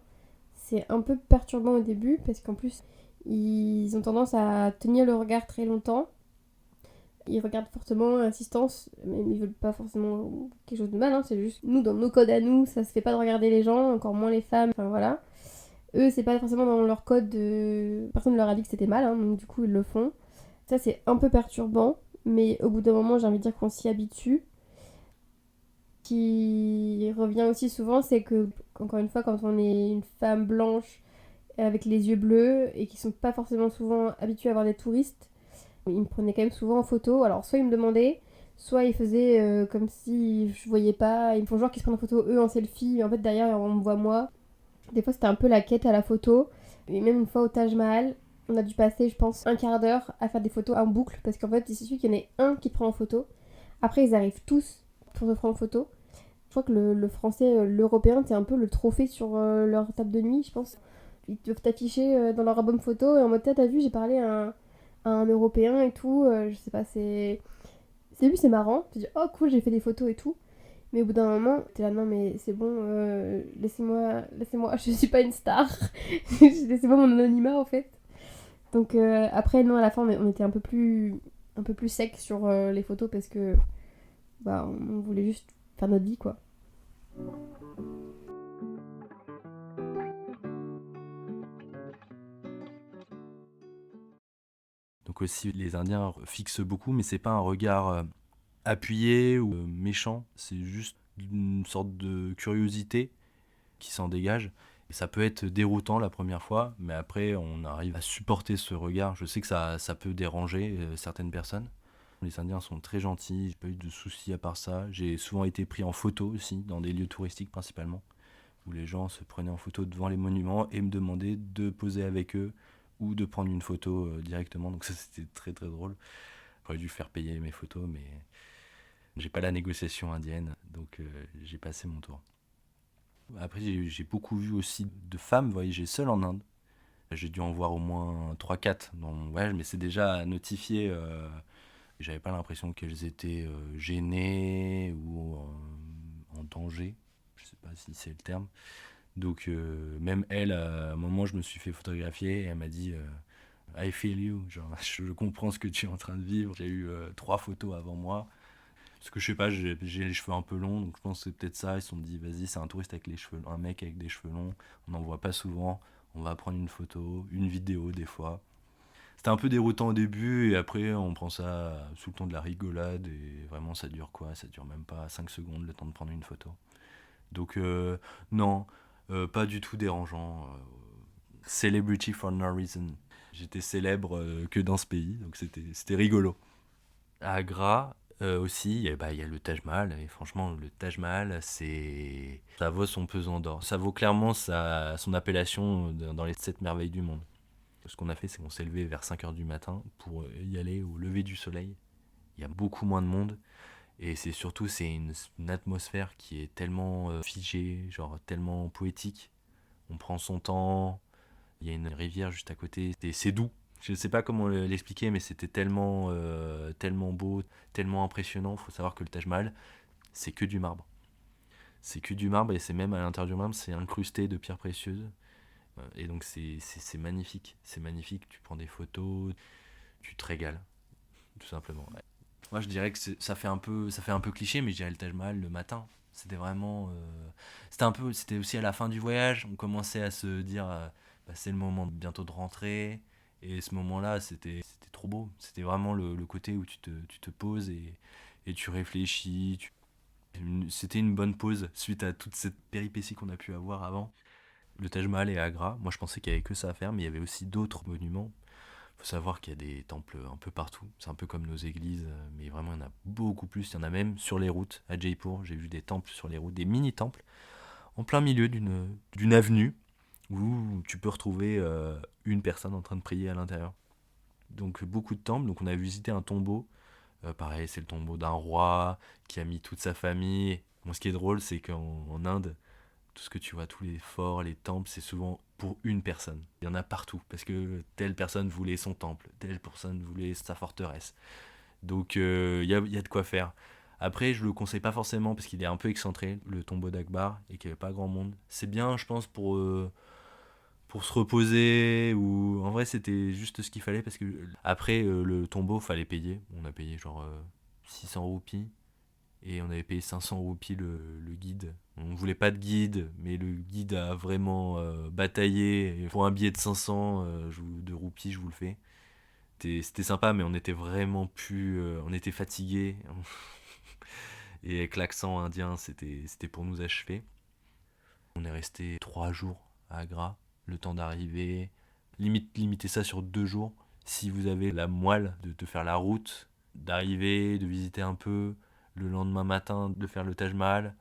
c'est un peu perturbant au début parce qu'en plus, ils ont tendance à tenir le regard très longtemps. Ils regardent fortement l'insistance, mais ils veulent pas forcément quelque chose de mal, hein, c'est juste nous, dans nos codes à nous, ça se fait pas de regarder les gens, encore moins les femmes, enfin voilà. Eux, c'est pas forcément dans leur code de. Personne ne leur a dit que c'était mal, hein, donc du coup, ils le font. Ça, c'est un peu perturbant, mais au bout d'un moment, j'ai envie de dire qu'on s'y habitue. Ce qui revient aussi souvent, c'est que, encore une fois, quand on est une femme blanche avec les yeux bleus et qui sont pas forcément souvent habitués à voir des touristes, ils me prenaient quand même souvent en photo. Alors, soit ils me demandaient, soit ils faisaient comme si je voyais pas. Ils me font genre qu'ils se prennent en photo eux en selfie, mais en fait, derrière, on me voit moi. Des fois, c'était un peu la quête à la photo. Et même une fois au Taj Mahal, on a dû passer, je pense, un quart d'heure à faire des photos en boucle. Parce qu'en fait, il suffit qu'il y en ait un qui te prend en photo. Après, ils arrivent tous pour te prendre en photo. Je crois que le français, l'européen, c'est un peu le trophée sur leur table de nuit, je pense. Ils doivent t'afficher dans leur album photo et en mode, t'as vu, j'ai parlé à un européen et tout. Je sais pas, c'est. C'est lui, c'est marrant. Tu te dis, oh cool, j'ai fait des photos et tout. Mais au bout d'un moment, t'es là, non mais c'est bon, laissez-moi, je suis pas une star. Laissez-moi mon anonymat en fait. Donc après, non, à la fin, on était un peu plus sec sur les photos parce que bah, on voulait juste faire notre vie quoi. Donc aussi, les Indiens fixent beaucoup, mais c'est pas un regard appuyé ou méchant, c'est juste une sorte de curiosité qui s'en dégage. Et ça peut être déroutant la première fois, mais après on arrive à supporter ce regard. Je sais que ça peut déranger certaines personnes. Les Indiens sont très gentils, j'ai pas eu de soucis à part ça. J'ai souvent été pris en photo aussi, dans des lieux touristiques principalement, où les gens se prenaient en photo devant les monuments et me demandaient de poser avec eux ou de prendre une photo directement. Donc ça c'était très très drôle. J'aurais dû faire payer mes photos, mais j'ai pas la négociation indienne, donc j'ai passé mon tour. Après, j'ai beaucoup vu aussi de femmes voyager seules en Inde. J'ai dû en voir au moins 3-4 dans mon voyage, mais c'est déjà notifié. J'avais pas l'impression qu'elles étaient gênées ou en danger. Je sais pas si c'est le terme. Donc, même elle, à un moment, je me suis fait photographier et elle m'a dit I feel you. Genre, je comprends ce que tu es en train de vivre. J'ai eu 3 photos avant moi. Parce que je sais pas, j'ai les cheveux un peu longs, donc je pense que c'est peut-être ça. Ils se sont dit, vas-y, c'est un touriste avec les cheveux, un mec avec des cheveux longs, on n'en voit pas souvent, on va prendre une photo, une vidéo des fois. C'était un peu déroutant au début, et après on prend ça sous le ton de la rigolade, et vraiment ça dure quoi? Ça dure même pas 5 secondes le temps de prendre une photo. Donc non, pas du tout dérangeant. Celebrity for no reason. J'étais célèbre que dans ce pays, donc c'était rigolo. À Agra aussi, il y a le Taj Mahal, et franchement, le Taj Mahal, ça vaut son pesant d'or. Ça vaut clairement son appellation dans les 7 merveilles du monde. Ce qu'on a fait, c'est qu'on s'est levé vers 5 heures du matin pour y aller au lever du soleil. Il y a beaucoup moins de monde, et c'est une atmosphère qui est tellement figée, genre tellement poétique. On prend son temps, il y a une rivière juste à côté, et c'est doux. Je ne sais pas comment l'expliquer, mais c'était tellement beau, tellement impressionnant. Il faut savoir que le Taj Mahal, c'est que du marbre. C'est que du marbre, et c'est même à l'intérieur du marbre, c'est incrusté de pierres précieuses. Et donc c'est magnifique. C'est magnifique, tu prends des photos, tu te régales, tout simplement. Ouais. Moi je dirais que ça fait un peu cliché, mais je dirais le Taj Mahal le matin. C'était vraiment... c'était aussi à la fin du voyage, on commençait à se dire, bah, c'est le moment bientôt de rentrer. Et ce moment-là, c'était trop beau. C'était vraiment le côté où tu te poses et tu réfléchis. C'était une bonne pause suite à toute cette péripétie qu'on a pu avoir avant. Le Taj Mahal et Agra, moi je pensais qu'il n'y avait que ça à faire, mais il y avait aussi d'autres monuments. Il faut savoir qu'il y a des temples un peu partout. C'est un peu comme nos églises, mais vraiment il y en a beaucoup plus. Il y en a même sur les routes. À Jaipur, j'ai vu des temples sur les routes, des mini-temples, en plein milieu d'une avenue où tu peux retrouver une personne en train de prier à l'intérieur. Donc beaucoup de temples. Donc on a visité un tombeau. Pareil, c'est le tombeau d'un roi qui a mis toute sa famille. Bon, ce qui est drôle, c'est qu'en Inde, tout ce que tu vois, tous les forts, les temples, c'est souvent pour une personne. Il y en a partout, parce que telle personne voulait son temple, telle personne voulait sa forteresse. Donc il y a de quoi faire. Après, je le conseille pas forcément parce qu'il est un peu excentré, le tombeau d'Akbar, et qu'il n'y avait pas grand monde. C'est bien, je pense, pour se reposer, ou en vrai, c'était juste ce qu'il fallait, parce que après, le tombeau, fallait payer. On a payé genre 600 roupies. Et on avait payé 500 roupies le guide. On voulait pas de guide, mais le guide a vraiment bataillé. Et pour un billet de 500 de roupies, je vous le fais. C'était sympa, mais on était vraiment plus. On était fatigués. Et avec l'accent indien, c'était pour nous achever. On est resté 3 jours à Agra, le temps d'arriver. Limitez ça sur 2 jours. Si vous avez la moelle de faire la route, d'arriver, de visiter un peu, le lendemain matin de faire le Taj Mahal,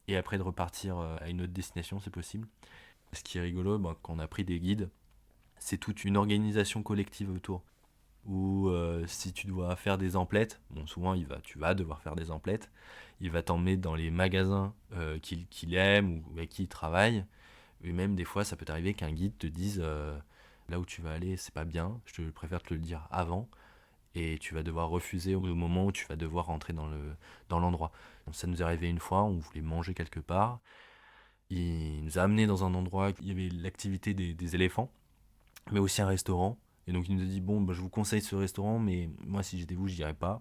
et après de repartir à une autre destination, c'est possible. Ce qui est rigolo, quand on a pris des guides, c'est toute une organisation collective autour. Où si tu dois faire des emplettes, bon souvent tu vas devoir faire des emplettes, il va t'emmener dans les magasins qu'il aime ou avec qui il travaille, et même des fois ça peut t'arriver qu'un guide te dise là où tu vas aller c'est pas bien, je préfère te le dire avant, et tu vas devoir refuser au moment où tu vas devoir rentrer dans l'endroit. Donc, ça nous est arrivé une fois, on voulait manger quelque part, il nous a amené dans un endroit où il y avait l'activité des éléphants, mais aussi un restaurant. Et donc il nous a dit bon, je vous conseille ce restaurant, mais moi si j'étais vous, je n'irais pas.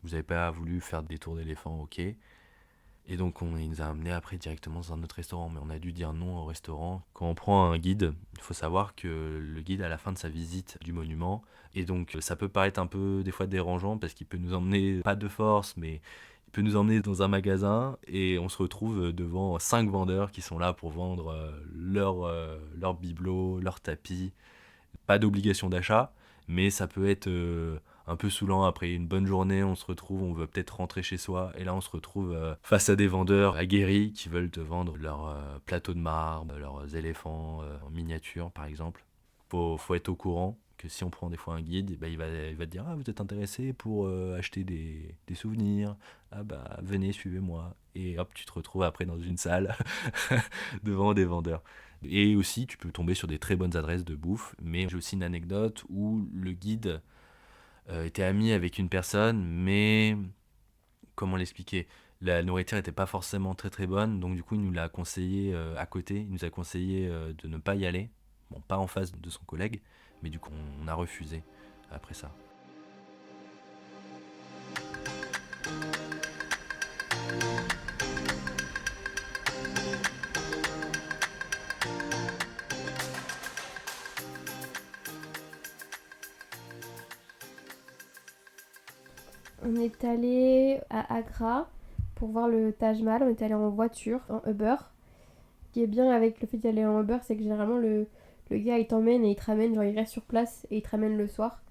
Vous n'avez pas voulu faire des tours d'éléphant, ok. Et donc il nous a amené après directement dans un autre restaurant, mais on a dû dire non au restaurant. Quand on prend un guide, il faut savoir que le guide à la fin de sa visite du monument, et donc ça peut paraître un peu des fois dérangeant parce qu'il peut nous emmener, pas de force, mais il peut nous emmener dans un magasin et on se retrouve devant 5 vendeurs qui sont là pour vendre leur bibelot, leur tapis. Pas d'obligation d'achat, mais ça peut être un peu saoulant après une bonne journée, on se retrouve, on veut peut-être rentrer chez soi, et là on se retrouve face à des vendeurs aguerris qui veulent te vendre leurs plateaux de marbre, leurs éléphants en miniature par exemple. Faut être au courant que si on prend des fois un guide, il va te dire ah vous êtes intéressé pour acheter des souvenirs, ah bah venez suivez-moi, et hop tu te retrouves après dans une salle devant des vendeurs. Et aussi, tu peux tomber sur des très bonnes adresses de bouffe. Mais j'ai aussi une anecdote où le guide était ami avec une personne, mais comment l'expliquer? La nourriture n'était pas forcément très très bonne, donc du coup, il nous l'a conseillé à côté. Il nous a conseillé de ne pas y aller. Bon, pas en face de son collègue, mais du coup, on a refusé après ça. On est allé à Agra pour voir le Taj Mahal. On est allé en voiture, en Uber. Ce qui est bien avec le fait d'y aller en Uber, c'est que généralement le gars il t'emmène et il te ramène, genre il reste sur place et il te ramène le soir.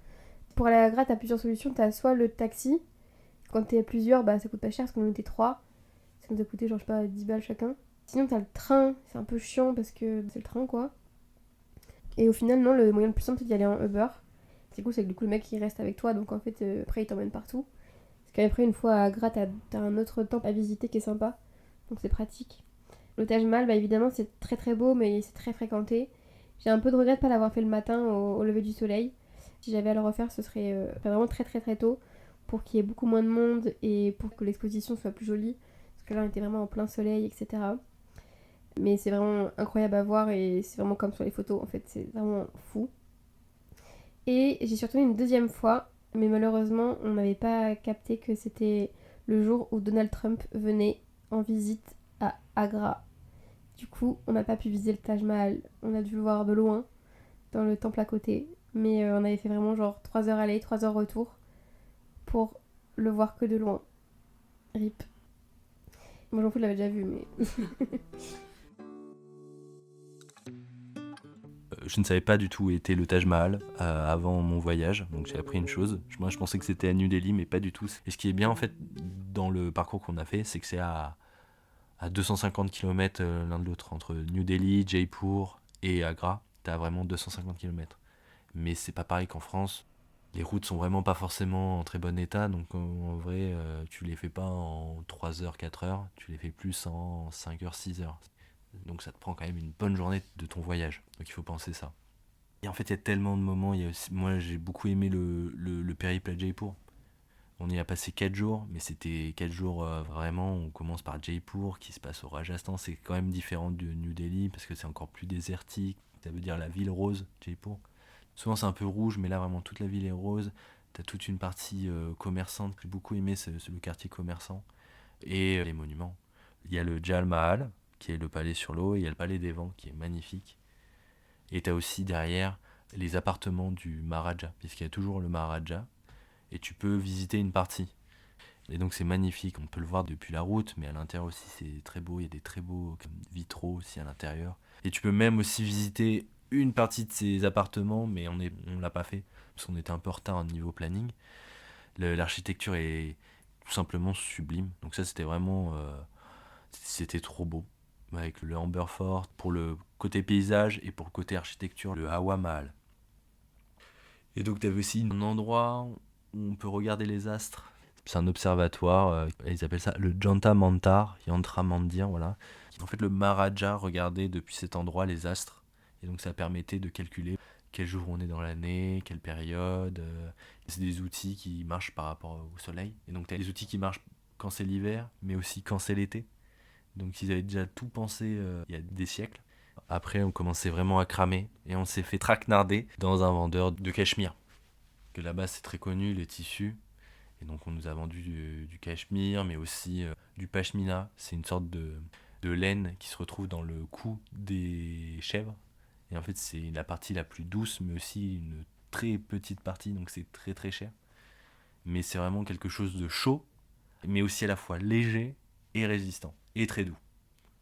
Pour aller à Agra, t'as plusieurs solutions. T'as soit le taxi, quand t'es plusieurs, ça coûte pas cher parce qu'on était 3. Ça nous a coûté genre je sais pas 10 balles chacun. Sinon t'as le train, c'est un peu chiant parce que c'est le train quoi. Et au final non, le moyen le plus simple c'est d'y aller en Uber. C'est cool, c'est que du coup le mec il reste avec toi, donc en fait après il t'emmène partout. Parce qu'après une fois à Agra t'as un autre temple à visiter qui est sympa, donc c'est pratique. Le Taj Mahal évidemment c'est très très beau mais c'est très fréquenté. J'ai un peu de regret de pas l'avoir fait le matin au lever du soleil. Si j'avais à le refaire ce serait vraiment très très très tôt pour qu'il y ait beaucoup moins de monde et pour que l'exposition soit plus jolie. Parce que là on était vraiment en plein soleil etc. Mais c'est vraiment incroyable à voir et c'est vraiment comme sur les photos en fait, c'est vraiment fou. Et j'ai surtout une deuxième fois, mais malheureusement on n'avait pas capté que c'était le jour où Donald Trump venait en visite à Agra. Du coup on n'a pas pu visiter le Taj Mahal, on a dû le voir de loin dans le temple à côté. Mais on avait fait vraiment genre 3 heures aller, 3 heures retour pour le voir que de loin. RIP. Moi, j'en fous, je l'avais déjà vu, mais... Je ne savais pas du tout où était le Taj Mahal avant mon voyage, donc j'ai appris une chose. Moi, je pensais que c'était à New Delhi, mais pas du tout. Et ce qui est bien, en fait, dans le parcours qu'on a fait, c'est que c'est à 250 km l'un de l'autre. Entre New Delhi, Jaipur et Agra, t'as vraiment 250 km. Mais c'est pas pareil qu'en France. Les routes sont vraiment pas forcément en très bon état, donc en vrai, tu les fais pas en 3 heures, 4 heures, tu les fais plus en 5 heures, 6 heures. Donc ça te prend quand même une bonne journée de ton voyage. Donc il faut penser ça. Et en fait, il y a tellement de moments. Moi, j'ai beaucoup aimé le périple à Jaipur. On y a passé 4 jours, mais c'était 4 jours vraiment. On commence par Jaipur, qui se passe au Rajasthan. C'est quand même différent de New Delhi, parce que c'est encore plus désertique. Ça veut dire la ville rose, Jaipur. Souvent, c'est un peu rouge, mais là, vraiment, toute la ville est rose. T'as toute une partie commerçante. J'ai beaucoup aimé le quartier commerçant. Et les monuments. Il y a le Jal Mahal, qui est le palais sur l'eau, et il y a le palais des vents, qui est magnifique. Et tu as aussi derrière les appartements du Maharaja, puisqu'il y a toujours le Maharaja, et tu peux visiter une partie. Et donc c'est magnifique, on peut le voir depuis la route, mais à l'intérieur aussi c'est très beau, il y a des très beaux vitraux aussi à l'intérieur. Et tu peux même aussi visiter une partie de ces appartements, mais on l'a pas fait, parce qu'on était un peu en retard au niveau planning. L'architecture est tout simplement sublime, donc ça c'était vraiment... c'était trop beau. Avec le Amber Fort pour le côté paysage et pour le côté architecture, le Hawa Mahal. Et donc tu avais aussi un endroit où on peut regarder les astres. C'est un observatoire, ils appellent ça le Janta Mantar, Yantra Mandir, voilà. En fait, le Maharaja regardait depuis cet endroit les astres. Et donc ça permettait de calculer quel jour on est dans l'année, quelle période. C'est des outils qui marchent par rapport au soleil. Et donc tu as des outils qui marchent quand c'est l'hiver, mais aussi quand c'est l'été. Donc ils avaient déjà tout pensé il y a des siècles. Après, on commençait vraiment à cramer et on s'est fait traquenarder dans un vendeur de cachemire. Que là-bas, c'est très connu, les tissus. Et donc, on nous a vendu du cachemire, mais aussi du pashmina. C'est une sorte de laine qui se retrouve dans le cou des chèvres. Et en fait, c'est la partie la plus douce, mais aussi une très petite partie, donc c'est très très cher. Mais c'est vraiment quelque chose de chaud, mais aussi à la fois léger et résistant, et très doux.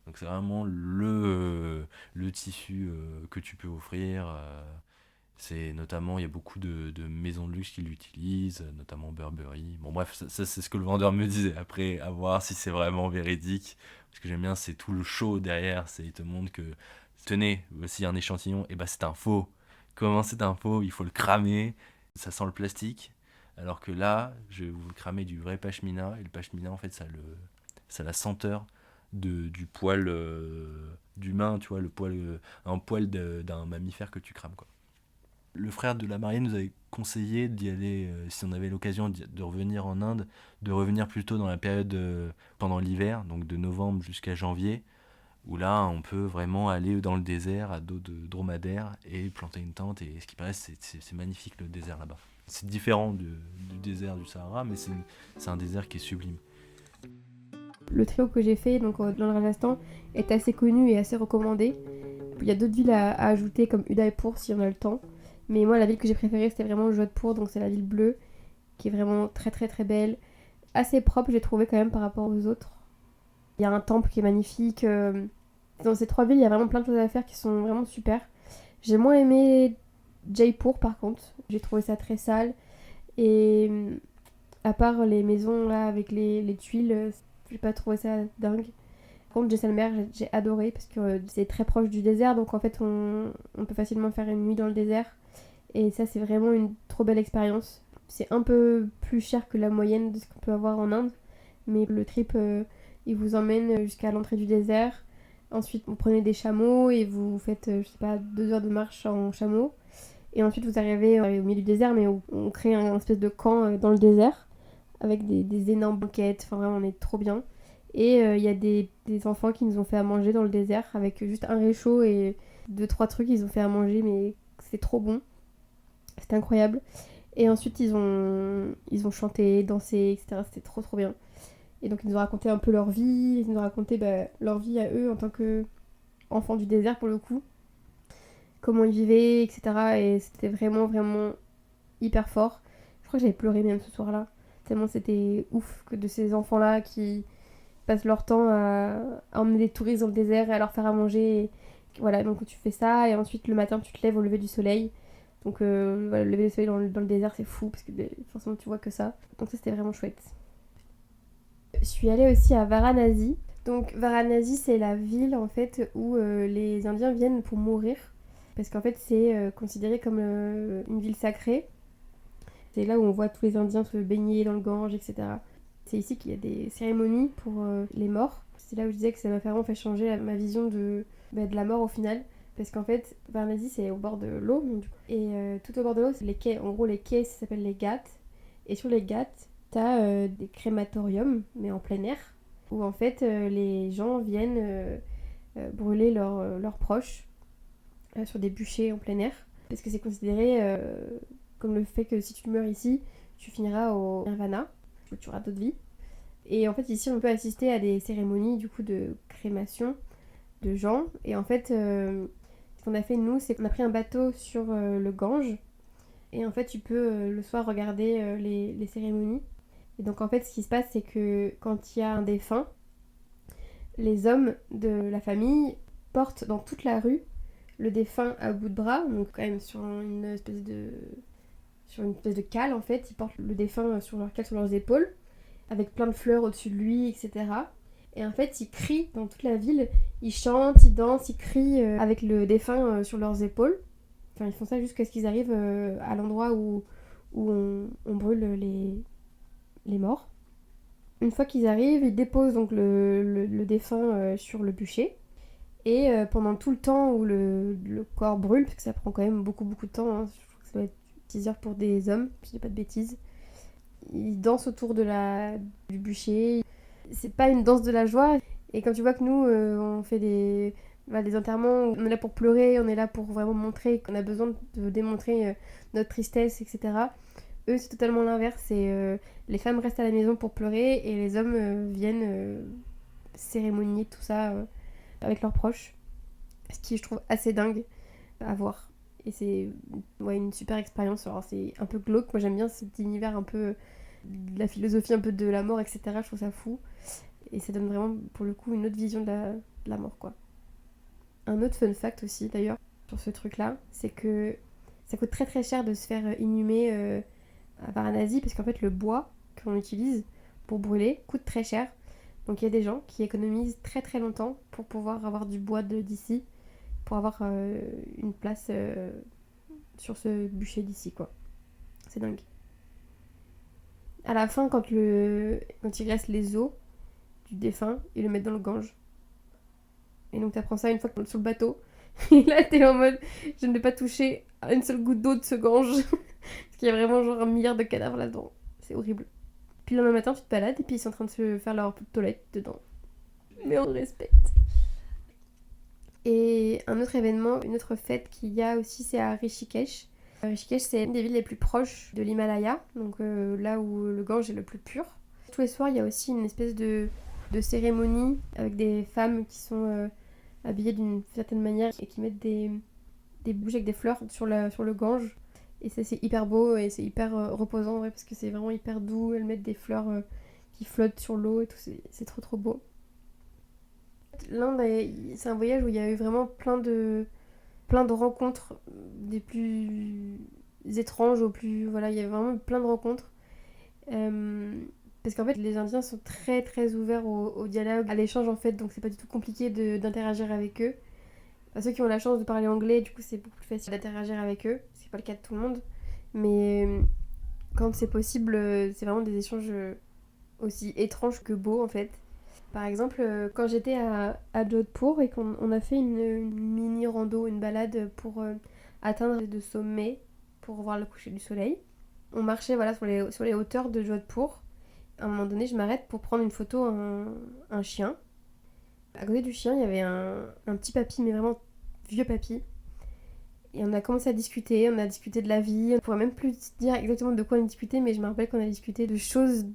Donc c'est vraiment le tissu que tu peux offrir. C'est notamment, il y a beaucoup de maisons de luxe qui l'utilisent, notamment Burberry. Bon bref, ça, c'est ce que le vendeur me disait. Après, à voir si c'est vraiment véridique. Ce que j'aime bien, c'est tout le show derrière. Il te montre que, tenez, voici un échantillon, et bah c'est un faux. Comment c'est un faux? Il faut le cramer. Ça sent le plastique. Alors que là, je vais vous cramer du vrai pashmina. Et le pashmina, en fait, ça a la senteur du poil d'humain, tu vois, un poil d'un mammifère que tu crames, quoi. Le frère de la mariée nous avait conseillé d'y aller, si on avait l'occasion de revenir en Inde, de revenir plutôt dans la période pendant l'hiver, donc de novembre jusqu'à janvier, où là on peut vraiment aller dans le désert à dos de dromadaire et planter une tente. Et ce qui paraît, c'est magnifique le désert là-bas. C'est différent du désert du Sahara, mais c'est un désert qui est sublime. Le trio que j'ai fait donc, dans le Rajasthan est assez connu et assez recommandé. Il y a d'autres villes à ajouter comme Udaipur si on a le temps. Mais moi la ville que j'ai préférée c'était vraiment Jodhpur, donc c'est la ville bleue, qui est vraiment très très très belle. Assez propre j'ai trouvé quand même par rapport aux autres. Il y a un temple qui est magnifique. Dans ces 3 villes il y a vraiment plein de choses à faire qui sont vraiment super. J'ai moins aimé Jaipur par contre. J'ai trouvé ça très sale. Et à part les maisons là avec les tuiles, j'ai pas trouvé ça dingue. Par contre, Jaisalmer, j'ai adoré parce que c'est très proche du désert, donc en fait, on peut facilement faire une nuit dans le désert. Et ça, c'est vraiment une trop belle expérience. C'est un peu plus cher que la moyenne de ce qu'on peut avoir en Inde, mais le trip, il vous emmène jusqu'à l'entrée du désert. Ensuite, vous prenez des chameaux et vous faites, je sais pas, 2 heures de marche en chameau. Et ensuite, vous arrivez au milieu du désert, mais on crée un espèce de camp dans le désert avec des énormes banquettes. Enfin, vraiment, on est trop bien. Et il y a des enfants qui nous ont fait à manger dans le désert avec juste un réchaud et 2-3 trucs ils ont fait à manger, mais c'est trop bon. C'était incroyable. Et ensuite ils ont chanté, dansé, etc. C'était trop trop bien. Et donc ils nous ont raconté un peu leur vie, ils nous ont raconté leur vie à eux en tant qu'enfants du désert pour le coup. Comment ils vivaient, etc. Et c'était vraiment vraiment hyper fort. Je crois que j'avais pleuré même ce soir-là. Tellement c'était ouf que de ces enfants-là qui passent leur temps à emmener des touristes dans le désert et à leur faire à manger. Et voilà, donc tu fais ça et ensuite le matin tu te lèves au lever du soleil. Donc voilà, le lever du soleil dans le désert c'est fou parce que forcément tu vois que ça. Donc ça c'était vraiment chouette. Je suis allée aussi à Varanasi. Donc Varanasi c'est la ville en fait où les Indiens viennent pour mourir. Parce qu'en fait c'est considéré comme une ville sacrée. C'est là où on voit tous les Indiens se baigner dans le Gange, etc. C'est ici qu'il y a des cérémonies pour les morts. C'est là où je disais que ça m'a vraiment fait changer ma vision de la mort au final. Parce qu'en fait, Varanasi c'est au bord de l'eau. Et tout au bord de l'eau, c'est les quais. En gros, les quais, ça s'appelle les ghats. Et sur les ghats, t'as des crématoriums, mais en plein air. Où en fait, les gens viennent brûler leurs proches sur des bûchers en plein air. Parce que c'est considéré comme le fait que si tu meurs ici, tu finiras au Nirvana. Tu auras d'autres vies. Et en fait, ici, on peut assister à des cérémonies du coup de crémation de gens. Et en fait, ce qu'on a fait nous, c'est qu'on a pris un bateau sur le Gange. Et en fait, tu peux le soir regarder les cérémonies. Et donc en fait, ce qui se passe, c'est que quand il y a un défunt, les hommes de la famille portent dans toute la rue le défunt à bout de bras, donc quand même sur une espèce de cale en fait, ils portent le défunt sur leur cale, sur leurs épaules, avec plein de fleurs au-dessus de lui, etc. Et en fait, ils crient dans toute la ville, ils chantent, ils dansent, ils crient avec le défunt sur leurs épaules. Enfin, ils font ça jusqu'à ce qu'ils arrivent à l'endroit où on brûle les morts. Une fois qu'ils arrivent, ils déposent donc le défunt sur le bûcher. Et pendant tout le temps où le corps brûle, parce que ça prend quand même beaucoup de temps, hein, je crois que ça doit être 6 heures pour des hommes, si je dis pas de bêtises, ils dansent autour du bûcher. C'est pas une danse de la joie. Et quand tu vois que nous, on fait des enterrements, on est là pour pleurer, on est là pour vraiment montrer qu'on a besoin de démontrer notre tristesse, etc. Eux, c'est totalement l'inverse. Les femmes restent à la maison pour pleurer et les hommes viennent cérémonier tout ça avec leurs proches. Ce qui, je trouve, assez dingue à voir. Et c'est une super expérience. Alors, c'est un peu glauque. Moi, j'aime bien cet univers un peu de la philosophie, un peu de la mort, etc. Je trouve ça fou. Et ça donne vraiment, pour le coup, une autre vision de la mort, quoi. Un autre fun fact aussi, d'ailleurs, sur ce truc-là, c'est que ça coûte très très cher de se faire inhumer à Varanasi, parce qu'en fait, le bois qu'on utilise pour brûler coûte très cher. Donc il y a des gens qui économisent très très longtemps pour pouvoir avoir du bois d'ici, pour avoir une place sur ce bûcher d'ici, quoi. C'est dingue. À la fin, quand il reste les os du défunt, ils le mettent dans le Gange. Et donc t'apprends ça une fois que sur le bateau. Et là t'es en mode, je ne vais pas toucher à une seule goutte d'eau de ce Gange. Parce qu'il y a vraiment genre 1 milliard de cadavres là-dedans. C'est horrible. Puis le lendemain matin, tu te balades et puis ils sont en train de se faire leur toilette dedans. Mais on respecte. Et un autre événement, une autre fête qu'il y a aussi, c'est à Rishikesh. Rishikesh, c'est une des villes les plus proches de l'Himalaya, donc là où le Gange est le plus pur. Tous les soirs, il y a aussi une espèce de cérémonie avec des femmes qui sont habillées d'une certaine manière et qui mettent des bougies avec des fleurs sur le Gange. Et ça, c'est hyper beau et c'est hyper reposant, ouais, parce que c'est vraiment hyper doux. Elles mettent des fleurs qui flottent sur l'eau et tout, c'est trop trop beau. L'Inde, c'est un voyage où il y a eu vraiment plein de rencontres, des plus étranges aux plus... Voilà, il y a vraiment plein de rencontres. Parce qu'en fait, les Indiens sont très très ouverts au dialogue, à l'échange en fait, donc c'est pas du tout compliqué d'interagir avec eux. Enfin, ceux qui ont la chance de parler anglais, du coup c'est beaucoup plus facile d'interagir avec eux. C'est pas le cas de tout le monde. Mais quand c'est possible, c'est vraiment des échanges aussi étranges que beaux en fait. Par exemple, quand j'étais à Jodhpur et qu'on a fait une mini rando, une balade pour atteindre de sommets pour voir le coucher du soleil, on marchait voilà, sur les hauteurs de Jodhpur. À un moment donné, je m'arrête pour prendre une photo à un chien. À côté du chien, il y avait un petit papy, mais vraiment vieux papy. Et on a commencé à discuter, on a discuté de la vie. On ne pourrait même plus dire exactement de quoi on discutait, mais je me rappelle qu'on a discuté de choses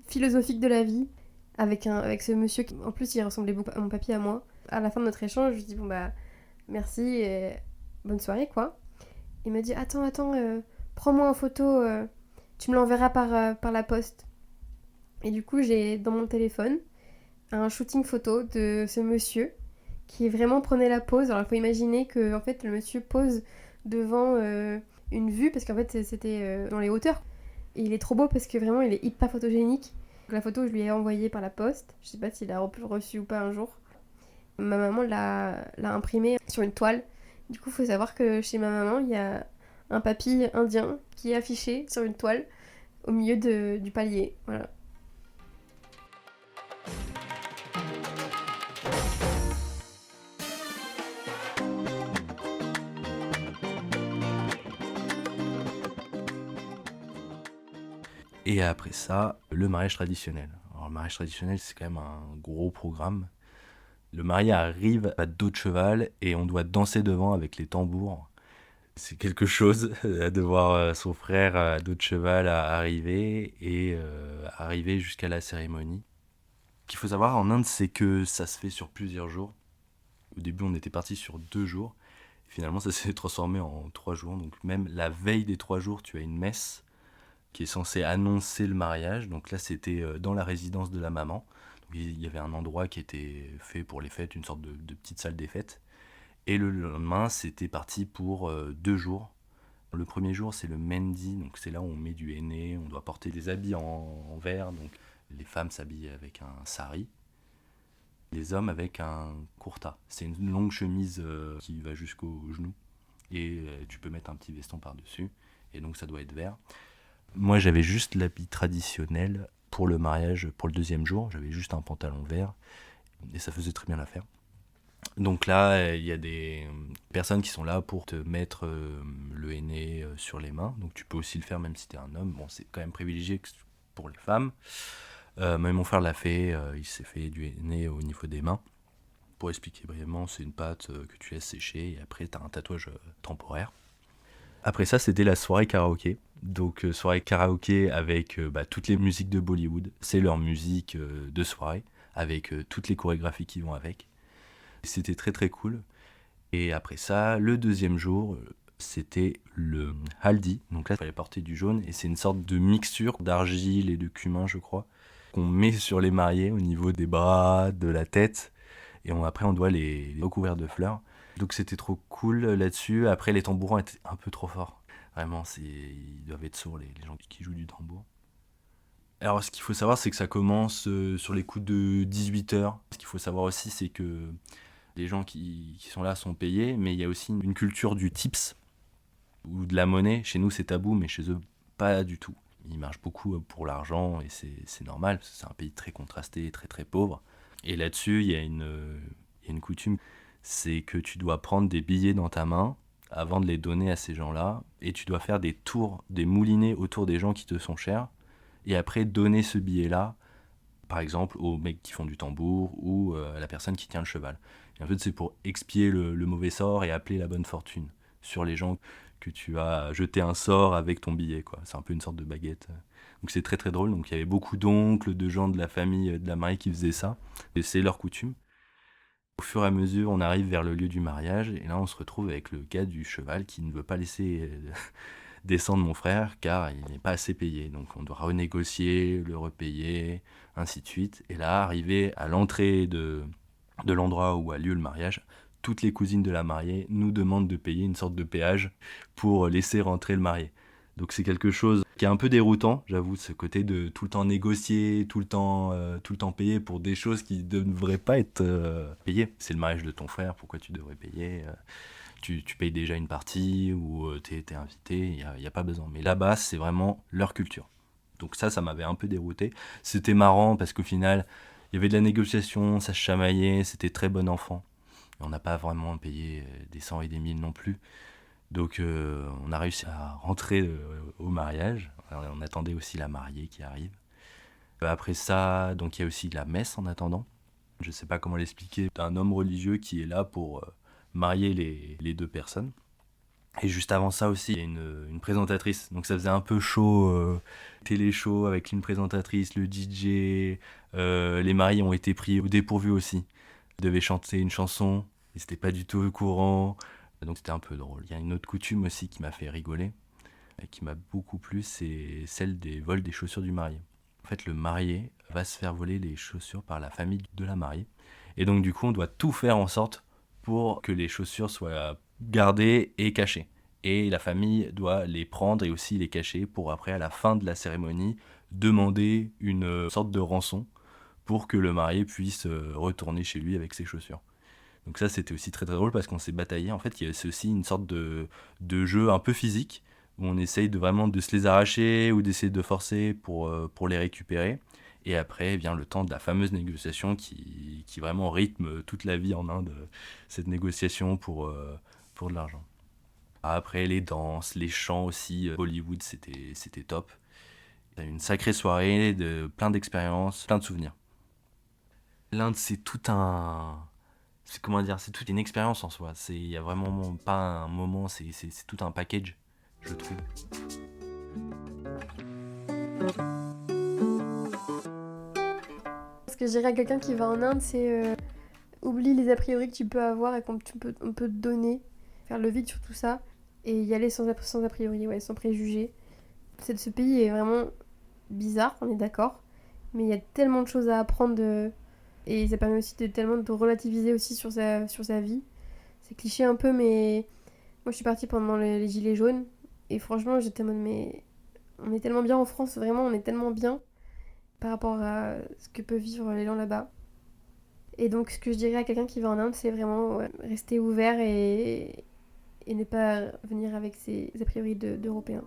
philosophiques de la vie avec ce monsieur qui, en plus, il ressemblait beaucoup à mon papy à moi. À la fin de notre échange, je lui dis bon bah merci et bonne soirée quoi. Il m'a dit attends, prends-moi en photo, tu me l'enverras par la poste. Et du coup, j'ai dans mon téléphone un shooting photo de ce monsieur qui vraiment prenait la pose. Alors il faut imaginer que en fait le monsieur pose devant une vue parce qu'en fait c'était dans les hauteurs. Et il est trop beau parce que vraiment il est hyper photogénique. Donc, la photo je lui ai envoyée par la poste. Je sais pas s'il a reçu ou pas un jour. Ma maman l'a imprimée sur une toile. Du coup il faut savoir que chez ma maman il y a un papy indien qui est affiché sur une toile au milieu du palier. Voilà. Et après ça, le mariage traditionnel. Alors, le mariage traditionnel, c'est quand même un gros programme. Le marié arrive à dos de cheval et on doit danser devant avec les tambours. C'est quelque chose de voir son frère à dos de cheval arriver et arriver jusqu'à la cérémonie. Ce qu'il faut savoir en Inde, c'est que ça se fait sur plusieurs jours. Au début, on était parti sur 2 jours. Finalement, ça s'est transformé en 3 jours. Donc même la veille des 3 jours, tu as une messe qui est censée annoncer le mariage. Donc là, c'était dans la résidence de la maman. Donc, il y avait un endroit qui était fait pour les fêtes, une sorte de petite salle des fêtes. Et le lendemain, c'était parti pour 2 jours. Le premier jour, c'est le Mendi, donc c'est là où on met du henné, on doit porter des habits en vert. Donc les femmes s'habillent avec un sari, les hommes avec un kurta. C'est une longue chemise qui va jusqu'aux genoux et tu peux mettre un petit veston par-dessus. Et donc ça doit être vert. Moi, j'avais juste l'habit traditionnel pour le mariage, pour le 2e jour. J'avais juste un pantalon vert et ça faisait très bien l'affaire. Donc là, il y a des personnes qui sont là pour te mettre le henné sur les mains. Donc tu peux aussi le faire même si tu es un homme. Bon, c'est quand même privilégié pour les femmes. Mais mon frère l'a fait, il s'est fait du henné au niveau des mains. Pour expliquer brièvement, c'est une pâte que tu laisses sécher et après tu as un tatouage temporaire. Après ça, c'était la soirée karaoké. Donc soirée karaoké avec toutes les musiques de Bollywood. C'est leur musique de soirée avec toutes les chorégraphies qui vont avec. C'était très très cool. Et après ça, le 2e jour, c'était le haldi. Donc là, il fallait porter du jaune et c'est une sorte de mixture d'argile et de cumin, je crois, qu'on met sur les mariés au niveau des bras, de la tête. Et après, on doit les recouvrir de fleurs. Donc c'était trop cool là-dessus. Après, les tambourins étaient un peu trop forts. Vraiment, ils doivent être sourds, les gens qui jouent du tambour. Alors, ce qu'il faut savoir, c'est que ça commence sur les coups de 18h. Ce qu'il faut savoir aussi, c'est que les gens qui sont là sont payés, mais il y a aussi une culture du tips ou de la monnaie. Chez nous, c'est tabou, mais chez eux, pas du tout. Ils marchent beaucoup pour l'argent et c'est normal, parce que c'est un pays très contrasté, très très pauvre. Et là-dessus, il y a une coutume, c'est que tu dois prendre des billets dans ta main avant de les donner à ces gens-là, et tu dois faire des tours, des moulinets autour des gens qui te sont chers, et après donner ce billet-là, par exemple, aux mecs qui font du tambour ou à la personne qui tient le cheval. Et en fait, c'est pour expier le mauvais sort et appeler la bonne fortune sur les gens que tu as jeté un sort avec ton billet, quoi. C'est un peu une sorte de baguette. Donc c'est très très drôle. Donc il y avait beaucoup d'oncles, de gens de la famille de la mariée qui faisaient ça. Et c'est leur coutume. Au fur et à mesure, on arrive vers le lieu du mariage et là, on se retrouve avec le gars du cheval qui ne veut pas laisser descendre mon frère car il n'est pas assez payé. Donc on doit renégocier, le repayer, ainsi de suite. Et là, arrivé à l'entrée de l'endroit où a lieu le mariage, toutes les cousines de la mariée nous demandent de payer une sorte de péage pour laisser rentrer le marié. Donc c'est quelque chose qui est un peu déroutant, j'avoue, ce côté de tout le temps négocier, tout le temps payer pour des choses qui ne devraient pas être payées. C'est le mariage de ton frère, pourquoi tu devrais payer tu payes déjà une partie ou t'es invité, il n'y a pas besoin. Mais là-bas, c'est vraiment leur culture. Donc ça m'avait un peu dérouté. C'était marrant parce qu'au final, il y avait de la négociation, ça se chamaillait, c'était très bon enfant. On n'a pas vraiment payé des 100 et des 1000 non plus. Donc on a réussi à rentrer au mariage. Alors, on attendait aussi la mariée qui arrive. Après ça, donc il y a aussi la messe en attendant. Je ne sais pas comment l'expliquer. Un homme religieux qui est là pour marier les 2 personnes. Et juste avant ça aussi, il y a une présentatrice. Donc ça faisait un peu show, télé-show avec une présentatrice, le DJ. Les mariés ont été pris au dépourvu aussi. Ils devaient chanter une chanson, ils n'étaient pas du tout au courant. Donc c'était un peu drôle. Il y a une autre coutume aussi qui m'a fait rigoler, et qui m'a beaucoup plu, c'est celle des vols des chaussures du marié. En fait, le marié va se faire voler les chaussures par la famille de la mariée. Et donc, du coup, on doit tout faire en sorte pour que les chaussures soient gardées et cachées. Et la famille doit les prendre et aussi les cacher pour après, à la fin de la cérémonie, demander une sorte de rançon pour que le marié puisse retourner chez lui avec ses chaussures. Donc ça, c'était aussi très très drôle parce qu'on s'est bataillé. En fait, c'est aussi une sorte de jeu un peu physique où on essaye vraiment de se les arracher ou d'essayer de forcer pour les récupérer. Et après vient le temps de la fameuse négociation qui vraiment rythme toute la vie en Inde, cette négociation pour de l'argent. Après, les danses, les chants aussi, Bollywood, c'était top. Une sacrée soirée, plein d'expériences, plein de souvenirs. L'Inde, c'est comment dire, c'est toute une expérience en soi. Il y a vraiment pas un moment, c'est tout un package, je trouve. Ce que je dirais à quelqu'un qui va en Inde, c'est oublie les a priori que tu peux avoir et on peut te donner, faire le vide sur tout ça et y aller sans a priori, ouais, sans préjugés. Ce pays est vraiment bizarre, on est d'accord, mais il y a tellement de choses à apprendre et ça permet aussi tellement de relativiser aussi sur sa vie. C'est cliché un peu, mais moi je suis partie pendant les gilets jaunes et franchement j'étais en mode mais on est tellement bien en France, vraiment on est tellement bien par rapport à ce que peuvent vivre les gens là-bas. Et donc ce que je dirais à quelqu'un qui va en Inde, c'est vraiment rester ouvert et ne pas venir avec ses a priori d'Européens.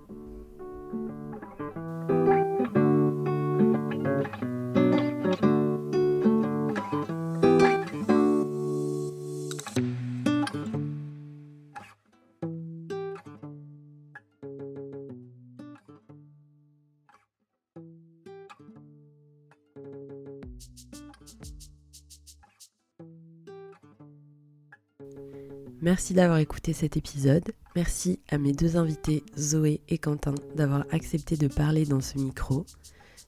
Merci d'avoir écouté cet épisode. Merci à mes deux invités, Zoé et Quentin, d'avoir accepté de parler dans ce micro.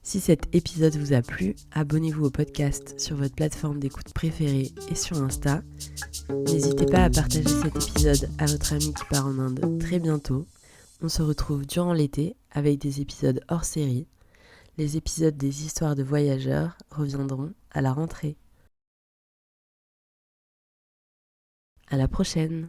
Si cet épisode vous a plu, abonnez-vous au podcast sur votre plateforme d'écoute préférée et sur Insta. N'hésitez pas à partager cet épisode à votre ami qui part en Inde très bientôt. On se retrouve durant l'été avec des épisodes hors série. Les épisodes des histoires de voyageurs reviendront à la rentrée. À la prochaine!